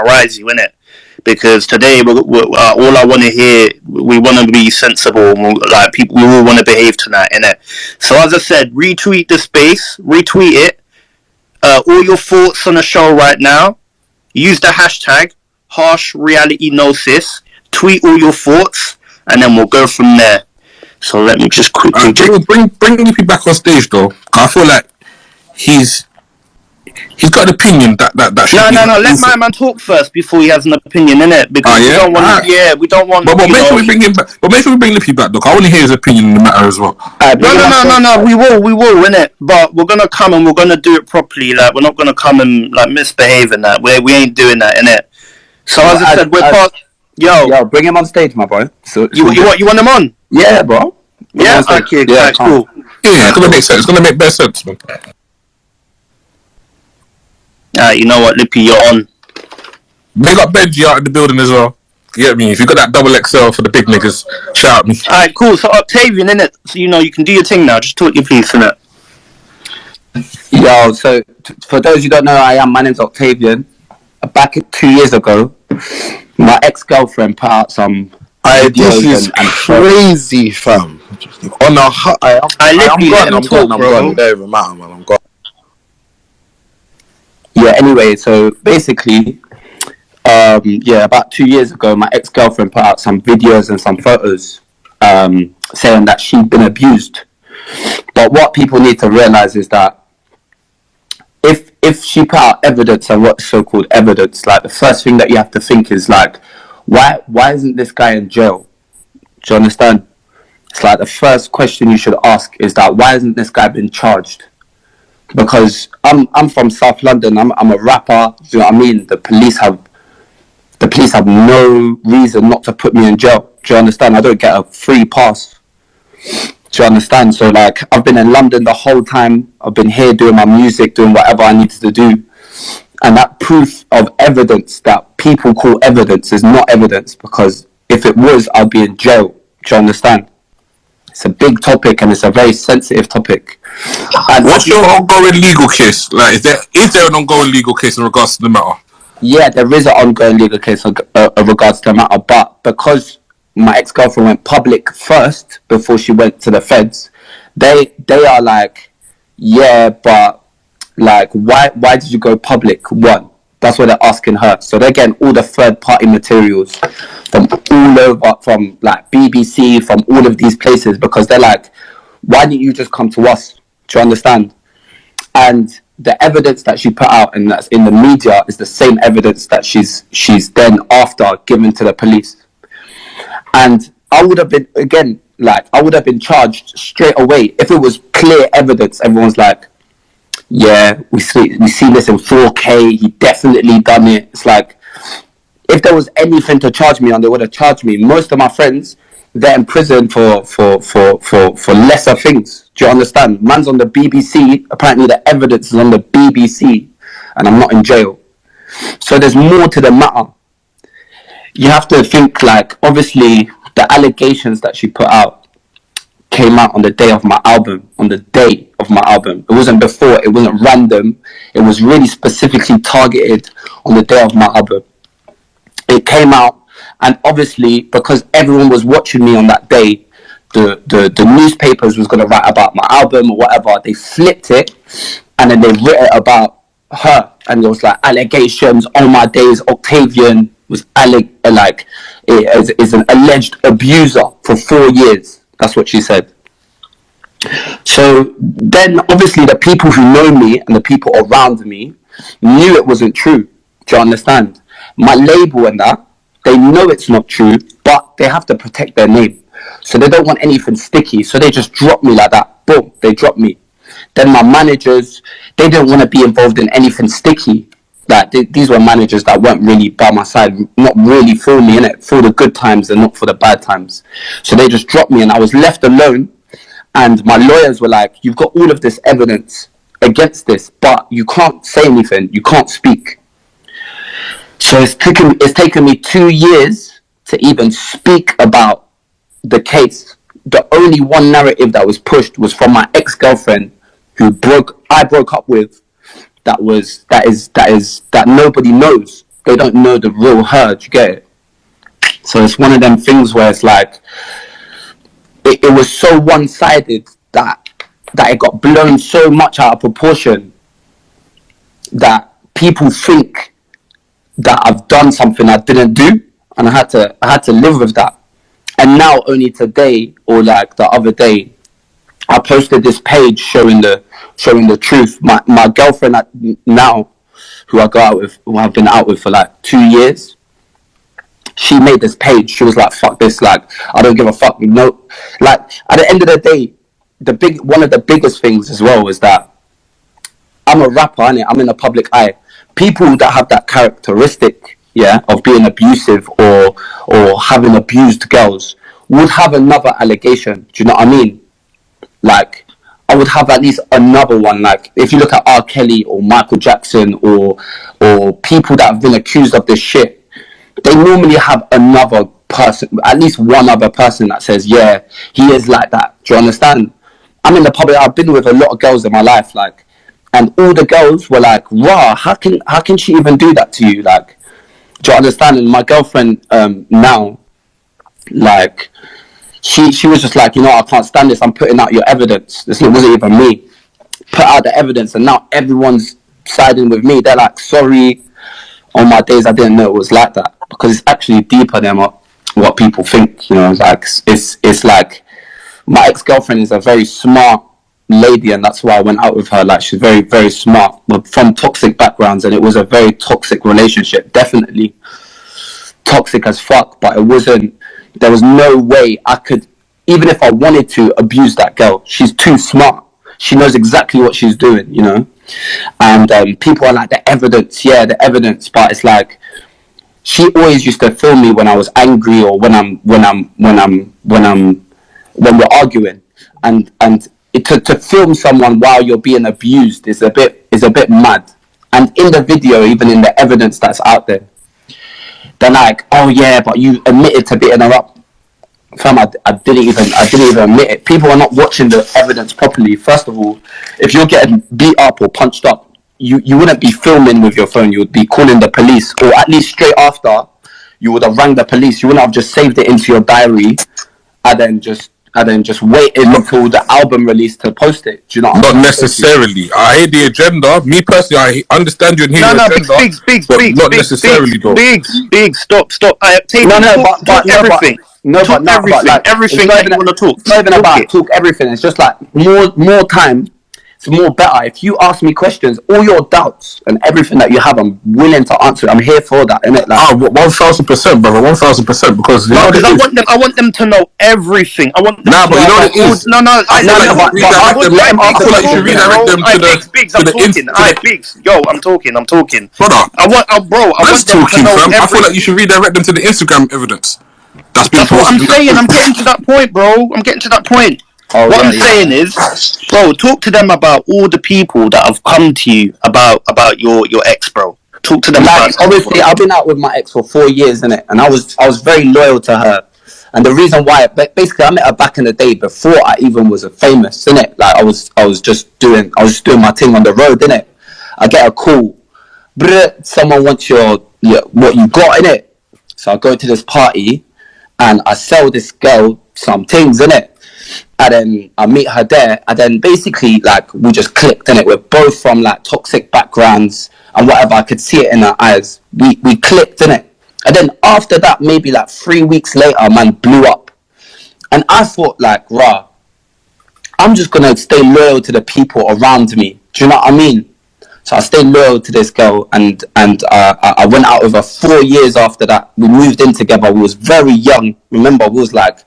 rise you, innit? Because today, all I want to hear, we want to be sensible. Like people, we all want to behave tonight, innit? So as I said, retweet the space, retweet it. All your thoughts on the show right now. Use the hashtag harsh reality gnosis. Tweet all your thoughts, and then we'll go from there. So let me just quickly bring Lippy back on stage though. I feel like he's got an opinion that no. Let my man talk first before he has an opinion, innit? Because we don't want. Yeah, we don't want. But make sure we bring him back. But make sure we bring Lippy back, though. I want to hear his opinion in the matter as well. No. We will, innit? But we're gonna come and we're gonna do it properly. Like we're not gonna come and like misbehave and that. We ain't doing that, innit? So as I said, we're part. Yo, bring him on stage, my boy. So you want him on? Yeah, bro. Yeah, okay, yeah, cool. Yeah, it's gonna make sense. It's gonna make better sense, man. You know what, Lippy, you're on. Big up Benji out in the building as well. You get me? If you got that double XL for the big niggas, shout at me. Alright, cool. So Octavian, innit? So you can do your thing now. Just talk your piece, innit? Yo, so for those you don't know, my name's Octavian. Back 2 years ago, my ex-girlfriend put out some this is crazy, fam. I'm gone. Don't even matter, man. I'm gone. Yeah, anyway, so basically, about 2 years ago, my ex-girlfriend put out some videos and some photos saying that she'd been abused. But what people need to realize is that if she put out evidence and what's so-called evidence, like the first thing that you have to think is like, why isn't this guy in jail? Do you understand? It's like the first question you should ask is that why hasn't this guy been charged? Because I'm from South London. I'm a rapper. Do you know what I mean? The police have no reason not to put me in jail. Do you understand? I don't get a free pass. Do you understand? So like I've been in London the whole time. I've been here doing my music, doing whatever I needed to do. And that proof of evidence that people call evidence is not evidence, because if it was, I'd be in jail. Do you understand? It's a big topic and it's a very sensitive topic. And what's your ongoing legal case? Like, is there an ongoing legal case in regards to the matter? Yeah, there is an ongoing legal case in regards to the matter, but because my ex-girlfriend went public first before she went to the feds, they are like, yeah, but like, why did you go public? One, that's what they're asking her. So they're getting all the third-party materials from all over, from like BBC, from all of these places, because they're like, why didn't you just come to us? Do you understand? And the evidence that she put out and that's in the media is the same evidence that she's then after given to the police. And I would have been charged straight away if it was clear evidence. Everyone's like, yeah, we see this in 4K. He definitely done it. It's like, if there was anything to charge me on, they would have charged me. Most of my friends, they're in prison for lesser things. Do you understand? Man's on the BBC. Apparently, the evidence is on the BBC, and I'm not in jail. So there's more to the matter. You have to think, like, obviously, the allegations that she put out came out on the day of my album. On the day of my album. It wasn't before. It wasn't random. It was really specifically targeted on the day of my album. It came out, and obviously, because everyone was watching me on that day, the newspapers was going to write about my album or whatever. They flipped it, and then they wrote it about her, and there was like allegations. On my days, Octavian was is an alleged abuser for 4 years. That's what she said. So then, obviously, the people who know me and the people around me knew it wasn't true. Do you understand? My label and that, they know it's not true, but they have to protect their name. So they don't want anything sticky. So they just drop me like that. Boom, they drop me. Then my managers, they didn't want to be involved in anything sticky. Like these were managers that weren't really by my side, not really for me, innit? For the good times and not for the bad times. So they just dropped me, and I was left alone. And my lawyers were like, you've got all of this evidence against this, but you can't say anything. You can't speak. So it's taken me 2 years to even speak about the case. The only one narrative that was pushed was from my ex-girlfriend, who I broke up with. That nobody knows. they don't know the real her. Do you get it? So it's one of them things where it's like it was so one-sided that it got blown so much out of proportion that people think that I've done something I didn't do, and I had to live with that. And now only today, or like the other day, I posted this page showing the truth. My girlfriend now, who I go out with, who I've been out with for like 2 years, she made this page. She was like, "Fuck this! Like, I don't give a fuck." No, like at the end of the day, one of the biggest things as well is that I'm a rapper, innit? I'm in the public eye. People that have that characteristic, yeah, of being abusive or having abused girls would have another allegation. Do you know what I mean? Like, I would have at least another one. Like, if you look at R. Kelly or Michael Jackson or people that have been accused of this shit, they normally have another person, at least one other person that says, yeah, he is like that. Do you understand? I'm in the public. I've been with a lot of girls in my life, like, and all the girls were like, "Wow, how can she even do that to you?" Like, do you understand? And my girlfriend now, like, she was just like, I can't stand this. I'm putting out your evidence. This wasn't even me. Put out the evidence, and now everyone's siding with me. They're like, sorry. On my days, I didn't know it was like that, because it's actually deeper than what people think. Like it's like my ex-girlfriend is a very smart lady, and that's why I went out with her. Like, she's very, very smart, but from toxic backgrounds, and it was a very toxic relationship. Definitely toxic as fuck, but it wasn't. There was no way I could, even if I wanted to, abuse that girl. She's too smart. She knows exactly what she's doing, And people are like, the evidence, but it's like, she always used to film me when I was angry, or when we're arguing, and to film someone while you're being abused is a bit mad. And in the video, even in the evidence that's out there, they're like, "Oh yeah, but you admitted to beating her up." Fam, I didn't even admit it. People are not watching the evidence properly. First of all, if you're getting beat up or punched up, you wouldn't be filming with your phone. You would be calling the police, or at least straight after, you would have rang the police. You wouldn't have just saved it into your diary and then just waited until the album release to post it. Do you know what Not necessarily. I hear the agenda. Me personally, I understand you and hear the agenda. Biggs, not necessarily, though. Biggs, stop. Talk everything. Everything that you want to talk. It's not even about talk everything. It's just like more time. It's more better. If you ask me questions, all your doubts and everything that you have, I'm willing to answer. I'm here for that, innit? Like, 1,000%, brother. 1,000%. Because I want them to know everything. I want them to but you know what it is. I feel like you should redirect them to the Biggs. Yo, I'm talking. Brother, I want them to know everything. I feel like you should redirect them to the Instagram evidence. That's what I'm saying. I'm getting to that point, bro. What I'm saying is, bro, talk to them about all the people that have come to you about your ex, bro. Talk to them about obviously, I've been out with my ex for 4 years, innit? And I was very loyal to her. And the reason why, basically, I met her back in the day before I even was famous, innit? Like, I was just doing my thing on the road, innit? I get a call, someone wants your what you got, innit? So I go to this party, and I sell this girl some things, innit? And then I meet her there, and then basically, like, we just clicked, innit? We're both from, like, toxic backgrounds and whatever. I could see it in her eyes. We clicked, innit? And then after that, maybe like 3 weeks later, man blew up. And I thought, like, I'm just gonna stay loyal to the people around me. Do you know what I mean? So I stayed loyal to this girl, and I went out with her 4 years after that. We moved in together. We was very young. Remember, we was like,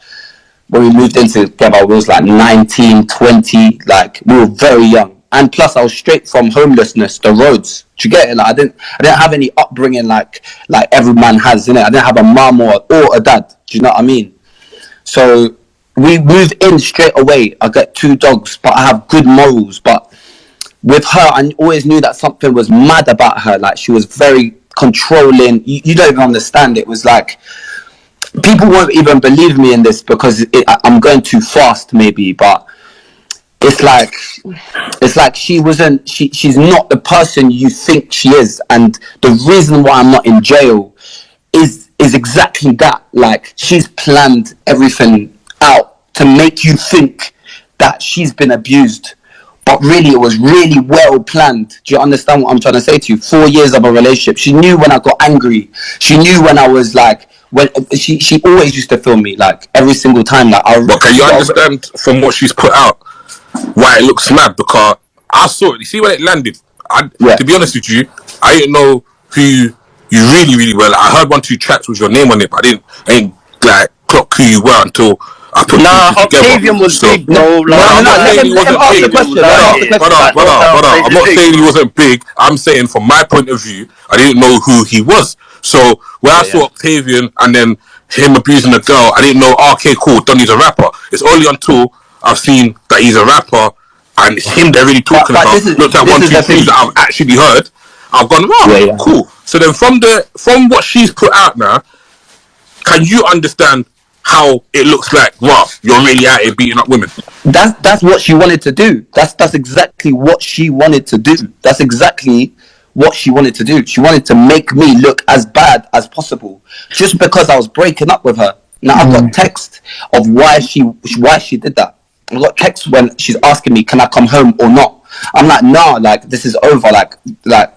when we moved in together, we was like 19, 20. Like, we were very young. And plus, I was straight from homelessness, the roads. Do you get it? Like, I didn't have any upbringing like every man has, innit? I didn't have a mum or a dad. Do you know what I mean? So we moved in straight away. I got 2 dogs, but I have good morals. But with her, I always knew that something was mad about her. Like, she was very controlling. You don't even understand. It was like, people won't even believe me in this because I'm going too fast, maybe. But it's like she's not the person you think she is, and the reason why I'm not in jail is exactly that. Like, she's planned everything out to make you think that she's been abused, but really it was really well planned. Do you understand what I'm trying to say to you? 4 years of a relationship. She knew when I got angry. She knew when I was like, when she always used to film me, like every single time. Like, but can you understand from what she's put out why it looks mad? Because I saw it. You see when it landed. To be honest with you, I didn't know who you really well. I heard 1-2 tracks with your name on it, but I ain't like clock who you were until I put Octavian was big, bro. No, I'm not saying he wasn't big. Brother, I'm not saying he wasn't big. I'm saying from my point of view, I didn't know who he was. So when I saw Octavian and then him abusing a girl, I didn't know, okay, cool, Donnie's a rapper. It's only until I've seen that he's a rapper and it's him they're really talking about. Looked at 1-2 things that I've actually heard. I've gone, cool. So then from what she's put out now, can you understand how it looks like, wow, you're really out here beating up women? That's what she wanted to do. That's exactly what she wanted to do. That's exactly what she wanted to do. She wanted to make me look as bad as possible, just because I was breaking up with her. Now I've got text of why she did that. I've got text when she's asking me, can I come home or not? I'm like, nah, like, this is over. Like,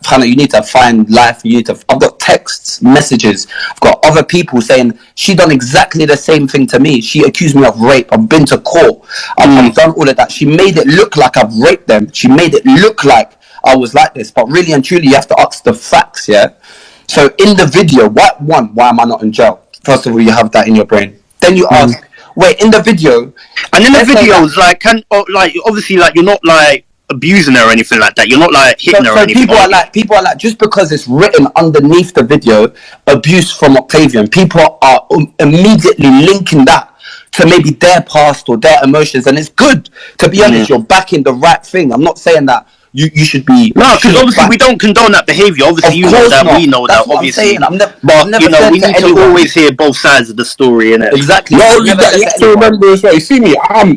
Hannah, you need to find life. I've got texts, messages. I've got other people saying she done exactly the same thing to me. She accused me of rape. I've been to court. I've done all of that. She made it look like I've raped them. She made it look like I was like this. But really and truly, you have to ask the facts, yeah? So in the video, why am I not in jail? First of all, you have that in your brain. Then you ask, wait, in the video. And in the videos, like, obviously, like, you're not, like, abusing her or anything like that. You're not like hitting her or anything. People are like, just because it's written underneath the video, abuse from Octavian, people are immediately linking that to maybe their past or their emotions, and it's good. To be honest, you're backing the right thing. I'm not saying that you should be. No, because obviously we don't condone that behavior. Obviously, you know that, we know that. Obviously, but you know, we need to always hear both sides of the story, innit? Exactly. No, you have to remember as well. You see me,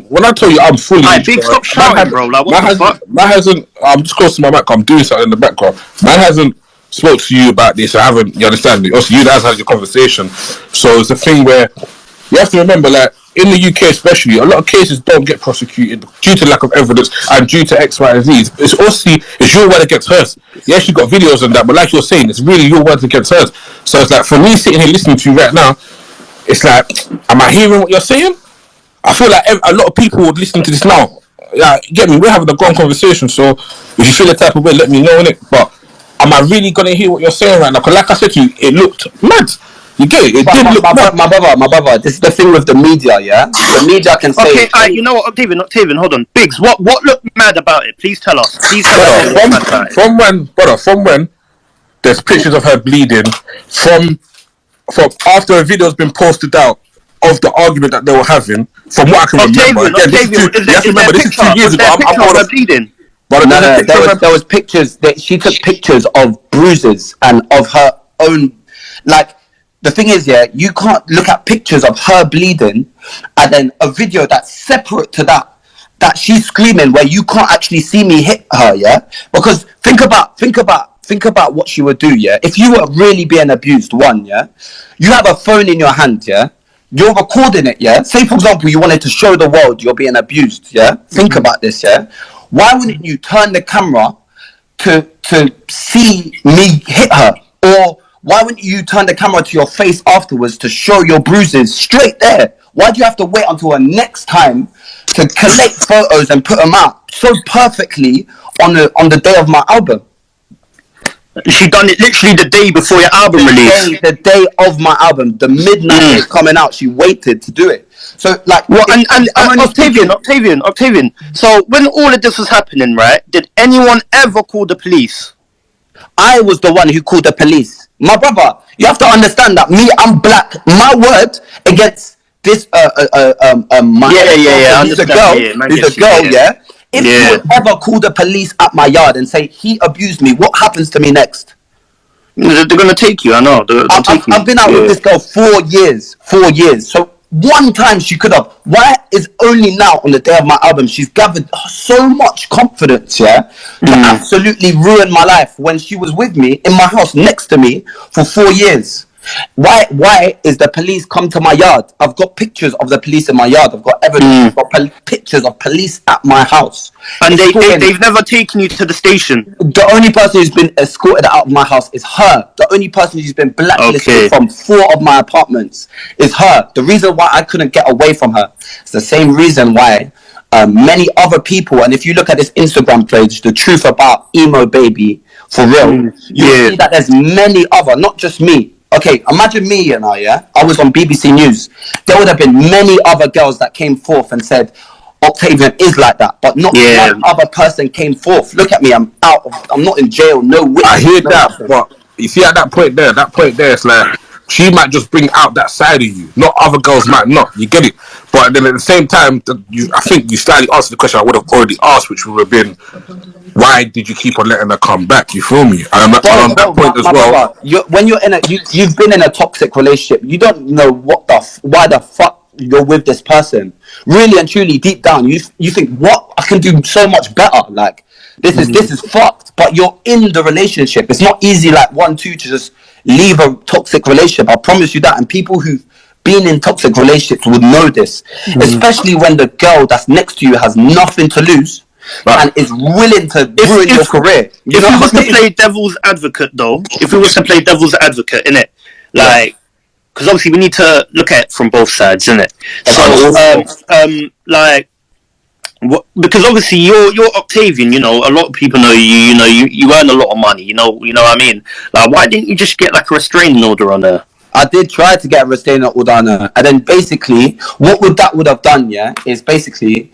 when I tell you I'm fully. Alright, big, stop shouting, bro. Like, what the fuck? Man hasn't. I'm just close to my mic. I'm doing something in the background. Man hasn't spoke to you about this. I haven't. You understand me? Also, you guys had your conversation. So it's a thing where you have to remember, like, in the UK especially, a lot of cases don't get prosecuted due to lack of evidence and due to X, Y, and Z. It's also your word against hers. Yes, you got videos and that, but like you're saying, it's really your word against hers. So it's like, for me sitting here listening to you right now, it's like, am I hearing what you're saying? I feel like a lot of people would listen to this now. Yeah, get me? We're having a grown conversation, so if you feel the type of way, let me know, innit? But am I really gonna hear what you're saying right now? Because like I said to you, it looked mad. You get it? It did look mad. My brother, this is the thing with the media, yeah? The media can say... Okay, you know what, Octavian, hold on. Biggs, what looked mad about it? Please tell us. From when there's pictures of her bleeding, from after a video's been posted out of the argument that they were having, from what I can remember. Again, this is 2 years ago. I'm bleeding. There was pictures that she took pictures of bruises and of her own, like, the thing is, yeah, you can't look at pictures of her bleeding and then a video that's separate to that she's screaming where you can't actually see me hit her, yeah? Because think about what she would do, yeah? If you were really being abused, yeah? You have a phone in your hand, yeah? You're recording it, yeah? Say, for example, you wanted to show the world you're being abused, yeah? Think about this, yeah? Why wouldn't you turn the camera to see me hit her? Or why wouldn't you turn the camera to your face afterwards to show your bruises straight there? Why do you have to wait until the next time to collect photos and put them out so perfectly on the day of my album? She done it literally the day before your album release. The day of my album, the midnight is coming out. She waited to do it. So, like, well, and Octavian. So when all of this was happening, right? Did anyone ever call the police? I was the one who called the police. My brother, you have to understand that I'm black. My word against this who's a girl, yeah. If you would ever call the police at my yard and say he abused me, what happens to me next? They're gonna take you. I know. I've been out with this girl 4 years. 4 years. So One time she could have. Why is only now on the day of my album she's gathered so much confidence, yeah, to absolutely ruin my life when she was with me in my house next to me for 4 years? Why is the police come to my yard? I've got pictures of the police in my yard. I've got evidence. I've got pictures of police at my house. And they've never taken you to the station. The only person who's been escorted out of my house is her. The only person who's been blacklisted from 4 of my apartments is her. The reason why I couldn't get away from her is the same reason why many other people, and if you look at this Instagram page, The Truth About Emo Baby, for real, you see that there's many other, not just me. Okay, imagine me, you know, yeah? I was on BBC News. There would have been many other girls that came forth and said, Octavian is like that, but not one other person came forth. Look at me, I'm not in jail, no witness. I hear that, but you see at that point there, it's like, she might just bring out that side of you. Not other girls might not. You get it? But then at the same time, I think you slightly answered the question I would have already asked, which would have been, why did you keep on letting her come back? You feel me? And on that point as well. When you're in you've been in a toxic relationship. You don't know why the fuck you're with this person. Really and truly, deep down, you think, what? I can do so much better. Like this is fucked. But you're in the relationship. It's not easy like 1-2 to just leave a toxic relationship. I promise you that. And people who've been in toxic relationships would know this, especially when the girl that's next to you has nothing to lose. And is willing to ruin your career. If we was to play devil's advocate, though, innit? Like, because obviously we need to look at it from both sides, innit? So, like, because obviously you're Octavian, you know, a lot of people know you know, you earn a lot of money, you know what I mean? Like, why didn't you just get like a restraining order on her? I did try to get a restraining order on her, and then basically, what would have done, yeah, is basically,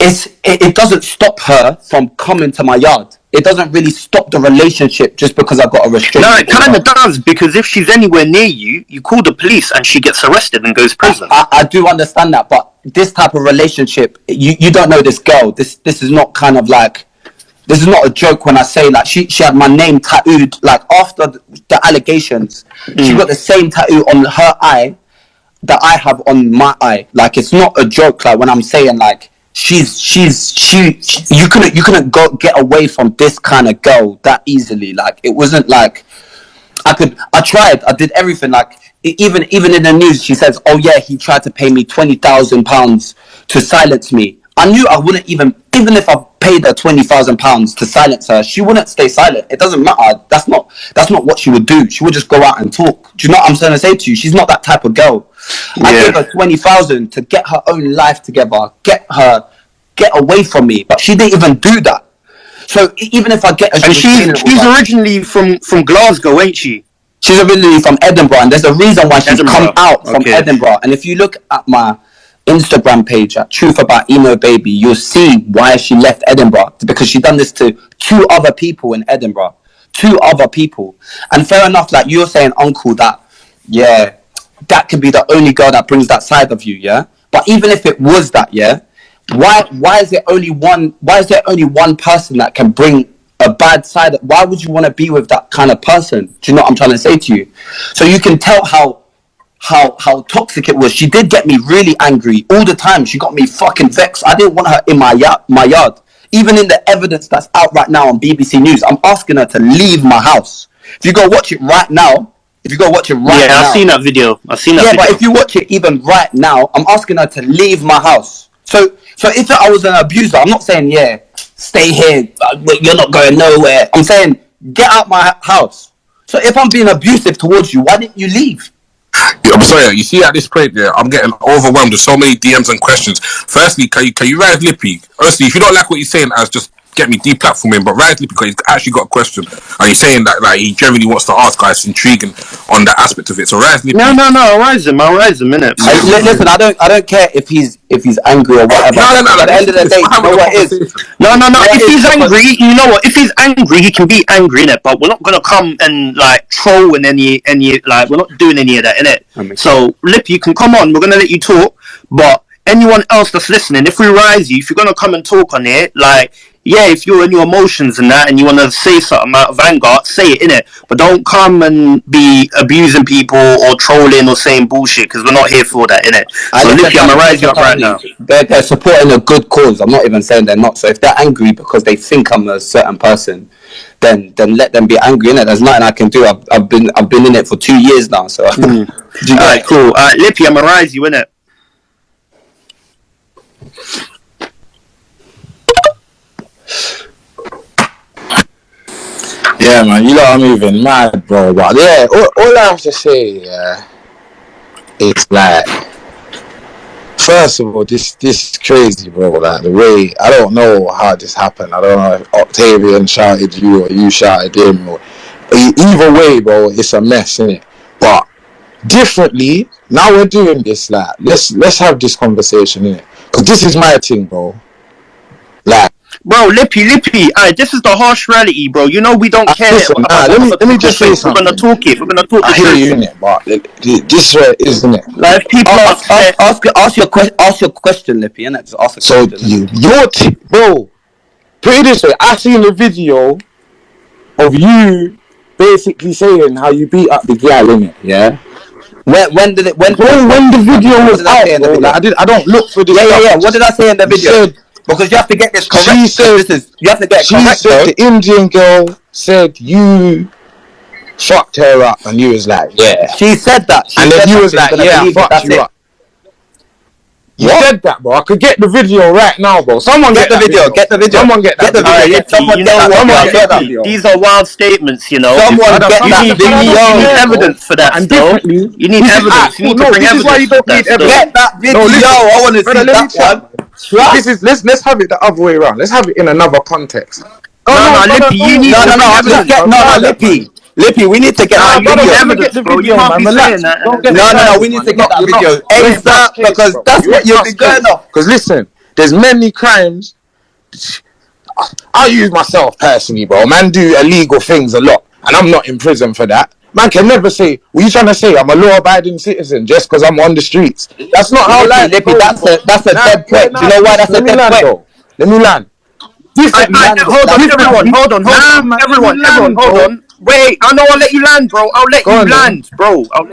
it doesn't stop her from coming to my yard. It doesn't really stop the relationship just because I got a restraining order. No, it kind of does, because if she's anywhere near you, you call the police and she gets arrested and goes to prison. I do understand that, but this type of relationship, you don't know this girl. This is not kind of like, this is not a joke when I say like she had my name tattooed, like after the allegations, she got the same tattoo on her eye that I have on my eye. Like, it's not a joke. Like when I'm saying like, you couldn't get away from this kind of girl that easily. Like, it wasn't like I tried, I did everything. Like even in the news, she says, oh yeah, he tried to pay me £20,000 to silence me. I knew I wouldn't even if I paid her £20,000 to silence her, she wouldn't stay silent. It doesn't matter. That's not what she would do. She would just go out and talk. Do you know what I'm trying to say to you? She's not that type of girl. I gave her 20,000 to get her own life together, get away from me, but she didn't even do that. So even if I get her, and she's originally from Glasgow, ain't she? She's originally from Edinburgh, and there's a reason why she's come out from Edinburgh. And if you look at my Instagram page at Truth About Emo Baby, you'll see why she left Edinburgh, because she done this to 2 other people in Edinburgh. 2 other people. And fair enough, like you're saying, uncle, that that can be the only girl that brings that side of you, yeah? But even if it was that, yeah, why is there only one person that can bring a bad side? Why would you want to be with that kind of person? Do you know what I'm trying to say to you? So you can tell how toxic it was. She did get me really angry all the time. She got me fucking vexed. I didn't want her in my yard. Even in the evidence that's out right now on BBC News, I'm asking her to leave my house. If you go watch it right now, now. I've seen that video. But if you watch it even right now, I'm asking her to leave my house. So if I was an abuser, I'm not saying, stay here, you're not going nowhere. I'm saying, get out my house. So if I'm being abusive towards you, why didn't you leave? Yeah, I'm sorry, you see at this point there, I'm getting overwhelmed with so many DMs and questions. Firstly, can you rise Lippy? Honestly, if you don't like what he's saying, as just get me deplatforming, but rise Lippy, because he's actually got a question. And he's saying that like he generally wants to ask, guys, intriguing on that aspect of it. So rise Lippy. No, I'll rise him, innit? Listen, I don't care if he's angry or whatever. No. At the end of the day, you know what it is. No. If he's angry, you know what? If he's angry, he can be angry, innit? But we're not gonna come and like troll in any like we're not doing any of that, innit? So Lip, you can come on. We're gonna let you talk, but anyone else that's listening, if we rise you, if you're gonna come and talk on it, like, yeah, if you're in your emotions and that, and you want to say something out of anger, say it, innit? But don't come and be abusing people or trolling or saying bullshit, because we're not here for that, innit? So, Lippy, I'm gonna rise you up right now. They're supporting a good cause. I'm not even saying they're not. So if they're angry because they think I'm a certain person, then let them be angry, innit? There's nothing I can do. I've been in it for 2 years now. So, Alright, cool. Alright, Lippy, I'm gonna rise you, innit? Yeah, man, you lot are moving mad, bro. But yeah, all I have to say, yeah, it's like, first of all, this is crazy, bro. Like the way, I don't know how this happened. I don't know if Octavian shouted you or you shouted him. Or, either way, bro, it's a mess, innit? But differently, now we're doing this. Like, let's have this conversation, innit? Because this is my thing, bro. Like. Bro, Lippy, this is the harsh reality, bro. You know we don't care. Listen, let me just say something. We're gonna talk it. We're gonna talk I hear you, innit? But this is where it is, innit? Like, people ask your question, Lippy, innit? Just ask a question. So bro, put it this way. I seen a video of you basically saying how you beat up the gal, innit? Yeah. When did it? When the video was out, bro, like, I don't look for this. Yeah. What did I say in the video? Because you have to get this correct. You have to get it correct. She said the Indian girl said you fucked her up, and you was like, yeah. She said that. And then you was like, yeah, I fucked you up. You said that, bro. I could get the video right now, bro. Someone get the video. Get the video. Someone get that video. Someone get that video. These are wild statements, you know. Someone get that video. You need evidence for that, though. You need evidence. You need to bring evidence. This is why you don't need evidence. Get that video. I want to see that one. This is let's have it the other way around. Let's have it in another context. No, Lippy, you need evidence. Lippy, we need to get that video. You can't be saying that. No, we need to get that video ASAP, because that's what you're going off. Because listen, there's many crimes. I'll use myself personally, bro. Man do illegal things a lot, and I'm not in prison for that. Man can never say, what you trying to say? I'm a law-abiding citizen just because I'm on the streets. That's not how life goes. That's a dead point. Do you know why that's a dead point? Let me land. Hold on. Everyone, hold on. Wait, I know I'll let you land, bro. I'll let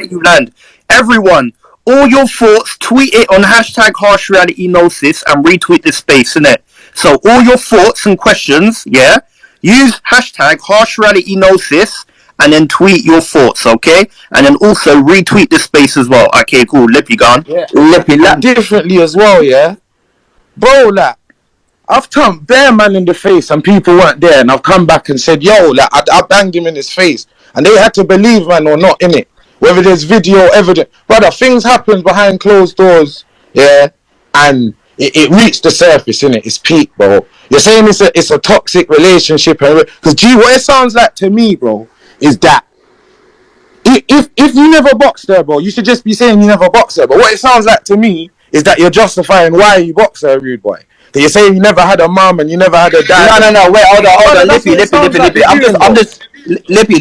you land. Everyone, all your thoughts, tweet it on hashtag harsh reality gnosis and retweet this space, innit? So all your thoughts and questions, yeah? Use hashtag harsh reality gnosis and then tweet your thoughts, okay? And then also retweet this space as well. Okay, cool. Lippy gone. Yeah. Lippy land differently as well, yeah? Bro, like, I've turned bare man in the face and people weren't there, and I've come back and said, yo, like, I banged him in his face. And they had to believe, man, or not, innit? Whether there's video evidence. Brother, things happen behind closed doors, yeah? And it reached the surface, innit? It's peak, bro. You're saying it's a toxic relationship. Because, what it sounds like to me, bro, is that if you never boxed her, bro, you should just be saying you never boxed her. But what it sounds like to me is that you're justifying why you boxed her, rude boy. That you're saying you never had a mom and you never had a dad. No, wait, hold on. Lippy.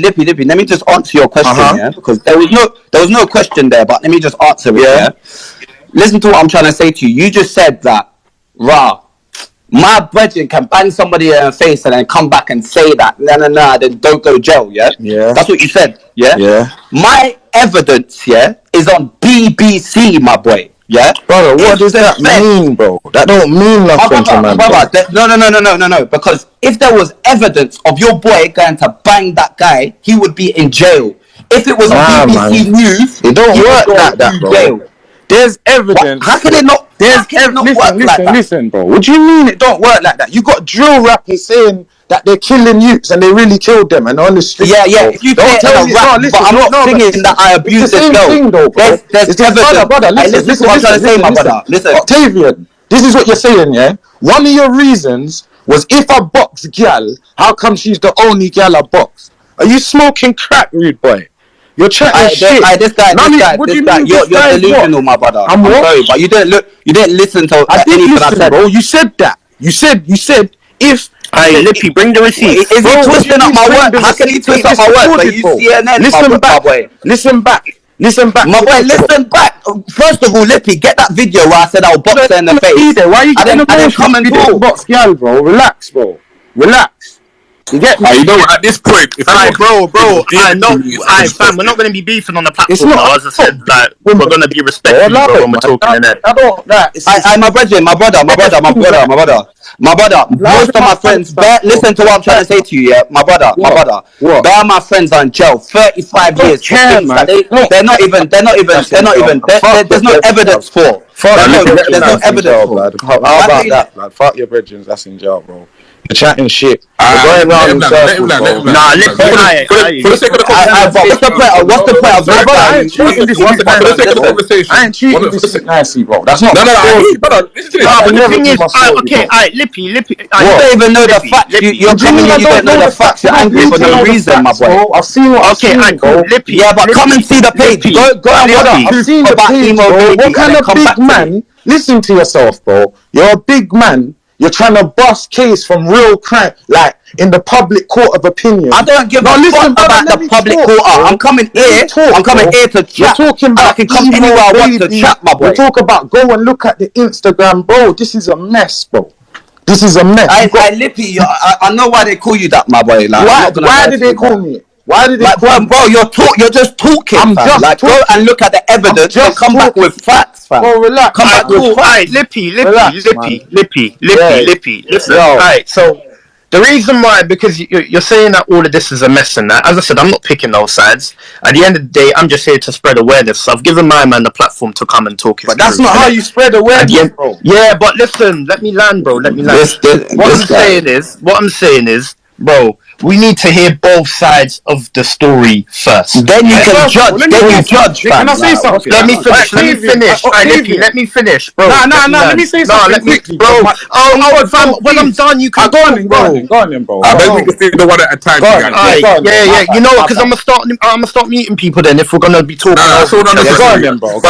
Lippy. Let me just answer your question, yeah? Because there was no question there, but let me just answer it, yeah? Listen to what I'm trying to say to you. You just said that, my brethren can bang somebody in the face and then come back and say that, then don't go to jail, yeah? Yeah. That's what you said, yeah? Yeah. My evidence, yeah, is on BBC, my boy, yeah? Brother, what does that mean, bro? That don't mean nothing to man. No, because if there was evidence of your boy going to bang that guy, he would be in jail. If it was on BBC News, it don't work like that, bro. Jail. There's evidence. How can it not? Listen, bro. What do you mean it don't work like that? You got drill rappers saying that they're killing youths and they really killed them and on the street. Yeah. If you don't tell me, but I'm not singing that I abuse this girl. There's evidence. Brother, listen. What I'm trying to say, my brother. Listen, Octavian, this is what you're saying, yeah. One of your reasons was if I box gal, how come she's the only gal I box? Are you smoking crack, rude boy? You're chatting shit. This guy, you're delusional, my brother. I'm sorry, but you didn't listen to anything I said. Bro, you said that. You said if. Hey, Lippy, bring the receipt. Is he twisting up my words? How can he twist up my words? But you CNN, listen back. Listen back. My boy, listen back. First of all, Lippy, get that video where I said I'll box her in the face. Why you getting and then come and talk. box girl, bro? Relax, bro. Relax. You get me? You know, at this point, if Alright, bro, I know. Alright, fam, we're not gonna be beefing on the platform. It's not- Now, as I said, like we're gonna be respectful, bro, when we're talking in it. I don't that. My brother, my brother. Most of my friends, listen to what I'm trying to say to you, yeah. My brother. What? Bear my friends are in jail 35 years. care, For man. things that they're not even. There's no evidence for. There's no evidence for. How about that, blood? Fuck your brethren, that's in jail, bro. You're chatting shit. You're going round in circles, bro. Nah, listen, for the sake of the conversation, What's the point of I ain't treating this for the sake of the conversation, I ain't treating this nicely, bro. That's not. No, brother, listen to this. But the never thing do is, my story, okay, bro. alright, Lippy, You don't even know the facts. You're coming in, you don't know the facts. You're angry for no reason, my boy. I've seen what I've seen, bro. Lippy. Yeah, but come and see the page. Go and watch I've seen the page, bro. What kind of big man? Listen to yourself, bro. You're a big man. You're trying to bust case from real crime, like in the public court of opinion. I don't give a fuck about the public court. I'm coming here. I'm coming here to chat. We're talking about I can come anywhere I want to chat, my boy. We talk about go and look at the Instagram, bro. This is a mess, bro. This is a mess. Lippy, I know why they call you that, my boy. Like, why did they call me? Why did they call me? Bro, you're just talking. I'm fam. just like talking. go and look at the evidence and come back with facts, fam. Bro, relax. Come back with facts. Alright, Lippy. Yeah. Lippy. Listen, Yo. alright, so the reason why, because you're saying that all of this is a mess and that, as I said, I'm not picking those sides. At the end of the day, I'm just here to spread awareness. So I've given my man the platform to come and talk his But that's truth, not how innit? you spread awareness, bro. Yeah, but listen, let me land, bro. Let me land. What I'm saying is, bro, we need to hear both sides of the story first. Then you can judge. Can I say something? Let me finish. Let me finish, bro. Nah. Let me say something quickly, bro. Fam, when I'm done, you can go on then, bro. I bet we can say the one at a time. Yeah. You know what? Because I'm gonna start meeting people then if we're gonna be talking. That's all unnecessary. bro.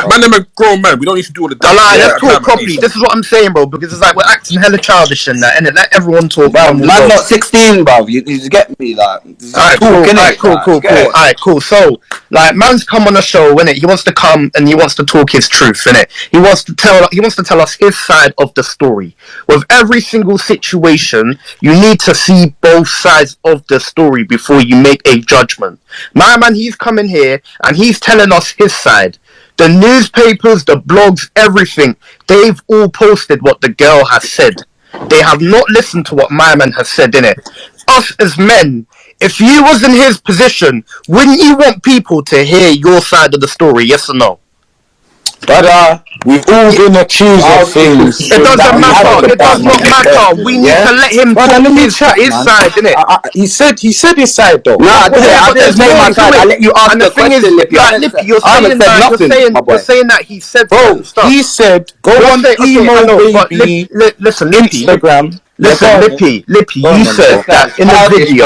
Man, them a grown man. We don't need to do all the. Let's talk properly. This is what I'm saying, bro. Because it's like we're acting hella childish and that, and let everyone talk. Bro, man's not 16, bro. You get me, like. Alright, cool. So, like, man's come on a show, innit? He wants to come and he wants to talk his truth, innit? He wants to tell us his side of the story. With every single situation, you need to see both sides of the story before you make a judgment. My man, he's coming here and he's telling us his side. The newspapers, the blogs, everything, they've all posted what the girl has said. They have not listened to what my man has said, innit? Us as men, if you was in his position, wouldn't you want people to hear your side of the story, yes or no? But we've all been accused of things. It doesn't matter. It does not matter. We need to let him talk his side, innit? He said his side though. I didn't say my side. I let you ask the question, Lippy. You're saying that he said stuff. He said go on the emo baby. Listen, Lippy. Instagram. Listen, Lippy. You said that in the video.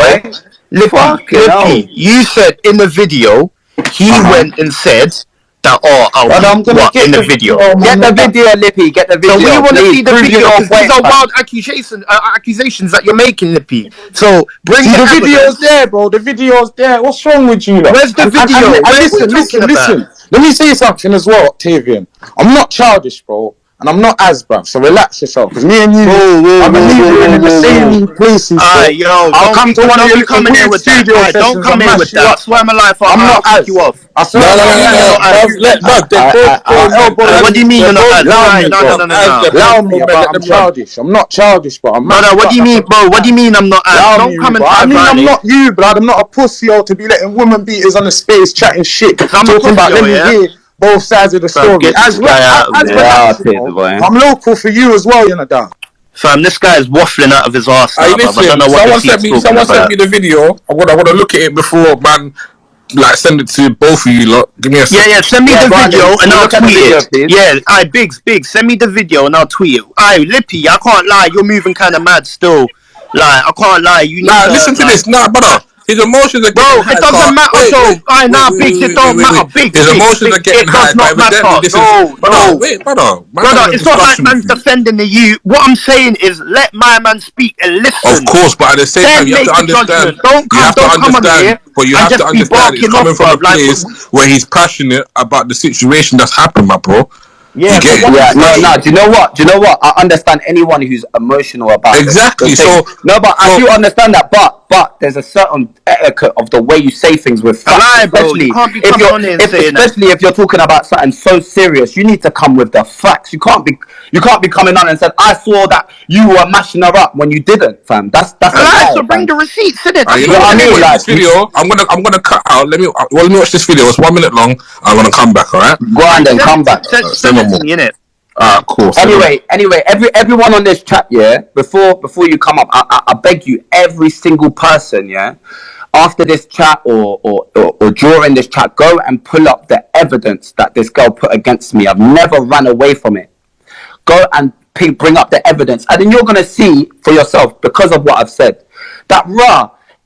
Lippy, you said in the video he went and said that I'm gonna get in the video. Get the video, Lippy. Get the video. So we want to see the video because these are wild accusations that you're making, Lippy. So bring the video's there, bro. The video's there. What's wrong with you? Where's the video? Listen. Let me say something as well, Octavian. I'm not childish, bro. And I'm not as bruv, so relax yourself. Because me and you, I believe we're in the same places. I'll come to one of you coming here with that. Don't come in with that. I swear my life, I'm not as you off. I swear what do you mean you're not as? No. Allow me, but I'm childish. I'm not childish, but I'm not. What do you mean, bro? What do you mean I'm not as? Don't come and I mean, I'm not you, blood. I'm not a pussy to be letting women beaters on the space chatting shit. Talking about let me hear both sides of the story. I'm local for you as well, you know that. Fam, this guy is waffling out of his ass. I don't know what someone sent me the video. I want to look at it before, man. Like, send it to both of you lot. Give me a second. Yeah, send me the video and I'll tweet it. Yeah, Biggs, send me the video and I'll tweet it. Lippy, I can't lie, you're moving kind of mad still. Like, I can't lie. Listen to this. Nah, brother. His emotions are Bro, getting high. it doesn't matter though. Right now, Biggs, it don't matter. Biggs, His emotions are getting it high. does not But evidently, matter. this No, is brother. Wait, brother. Man, brother, having a it's not like discussion with man's you. defending the youth. What I'm saying is, let my man speak and Of listen. course, but at the same time, Then you have make to a understand. judgment. Don't You have to come on understand. here But you and have to just be understand. It's barking coming off, from a bruv. Like, place where he's passionate about the situation that's happened, my bro. yeah, You but get it? what I'm Yeah, no. saying, Do you know what? I understand anyone who's emotional about Exactly. the thing. No, but I do understand that. But there's a certain etiquette of the way you say things with a facts, lie, bro. You especially can't be if coming on here and saying that. especially if you're talking about something so serious. You need to come with the facts. You can't be coming on and said, I saw that you were mashing her up when you didn't, fam. That's A a lie. lie, So bring fam. the receipts, innit? You That's know what all, what? I Let me mean? watch Like, this video. I'm gonna cut out. Let me watch this video. It's 1 minute long. I'm gonna come back. All right. go on Alright, then, come back. send it to me, innit? Cool. Anyway, everyone on this chat, yeah. Before you come up, I beg you, every single person, yeah. After this chat or during this chat, go and pull up the evidence that this girl put against me. I've never run away from it. Go and bring up the evidence, and then you're gonna see for yourself because of what I've said. That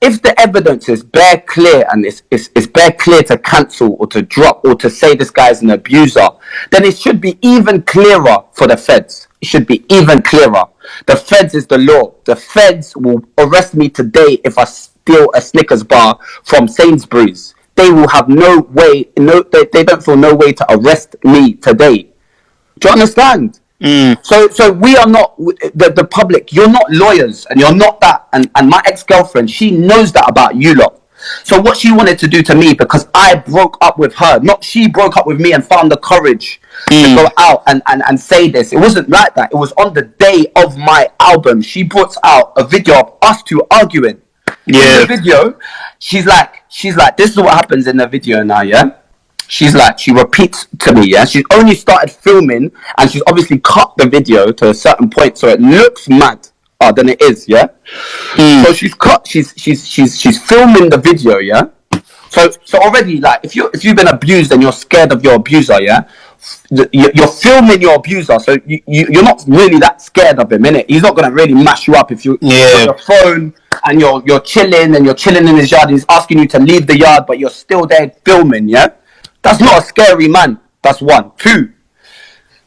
if the evidence is bare clear and it's bare clear to cancel or to drop or to say this guy's an abuser, then it should be even clearer for the feds. It should be even clearer. The feds is the law. The feds will arrest me today if I steal a Snickers bar from Sainsbury's. They will have no way, they don't feel no way to arrest me today. Do you understand? So we are not the public. You're not lawyers, and you're not that. And my ex-girlfriend, she knows that about you lot. So what she wanted to do to me, because I broke up with her, not she broke up with me and found the courage to go out and say this. It wasn't like that. It was on the day of my album. She brought out a video of us two arguing. Yeah. In the video, she's like, this is what happens in the video now, yeah? She's like, she repeats to me, yeah? She's only started filming, and she's obviously cut the video to a certain point, so it looks mad than it is, yeah? So she's filming the video, yeah? So already, like, if you've been abused and you're scared of your abuser, yeah? You're filming your abuser, so you're not really that scared of him, innit? He's not gonna really mash you up if you're on your phone and you're chilling in his yard, and he's asking you to leave the yard, but you're still there filming, yeah? That's not a scary man. That's one. Two.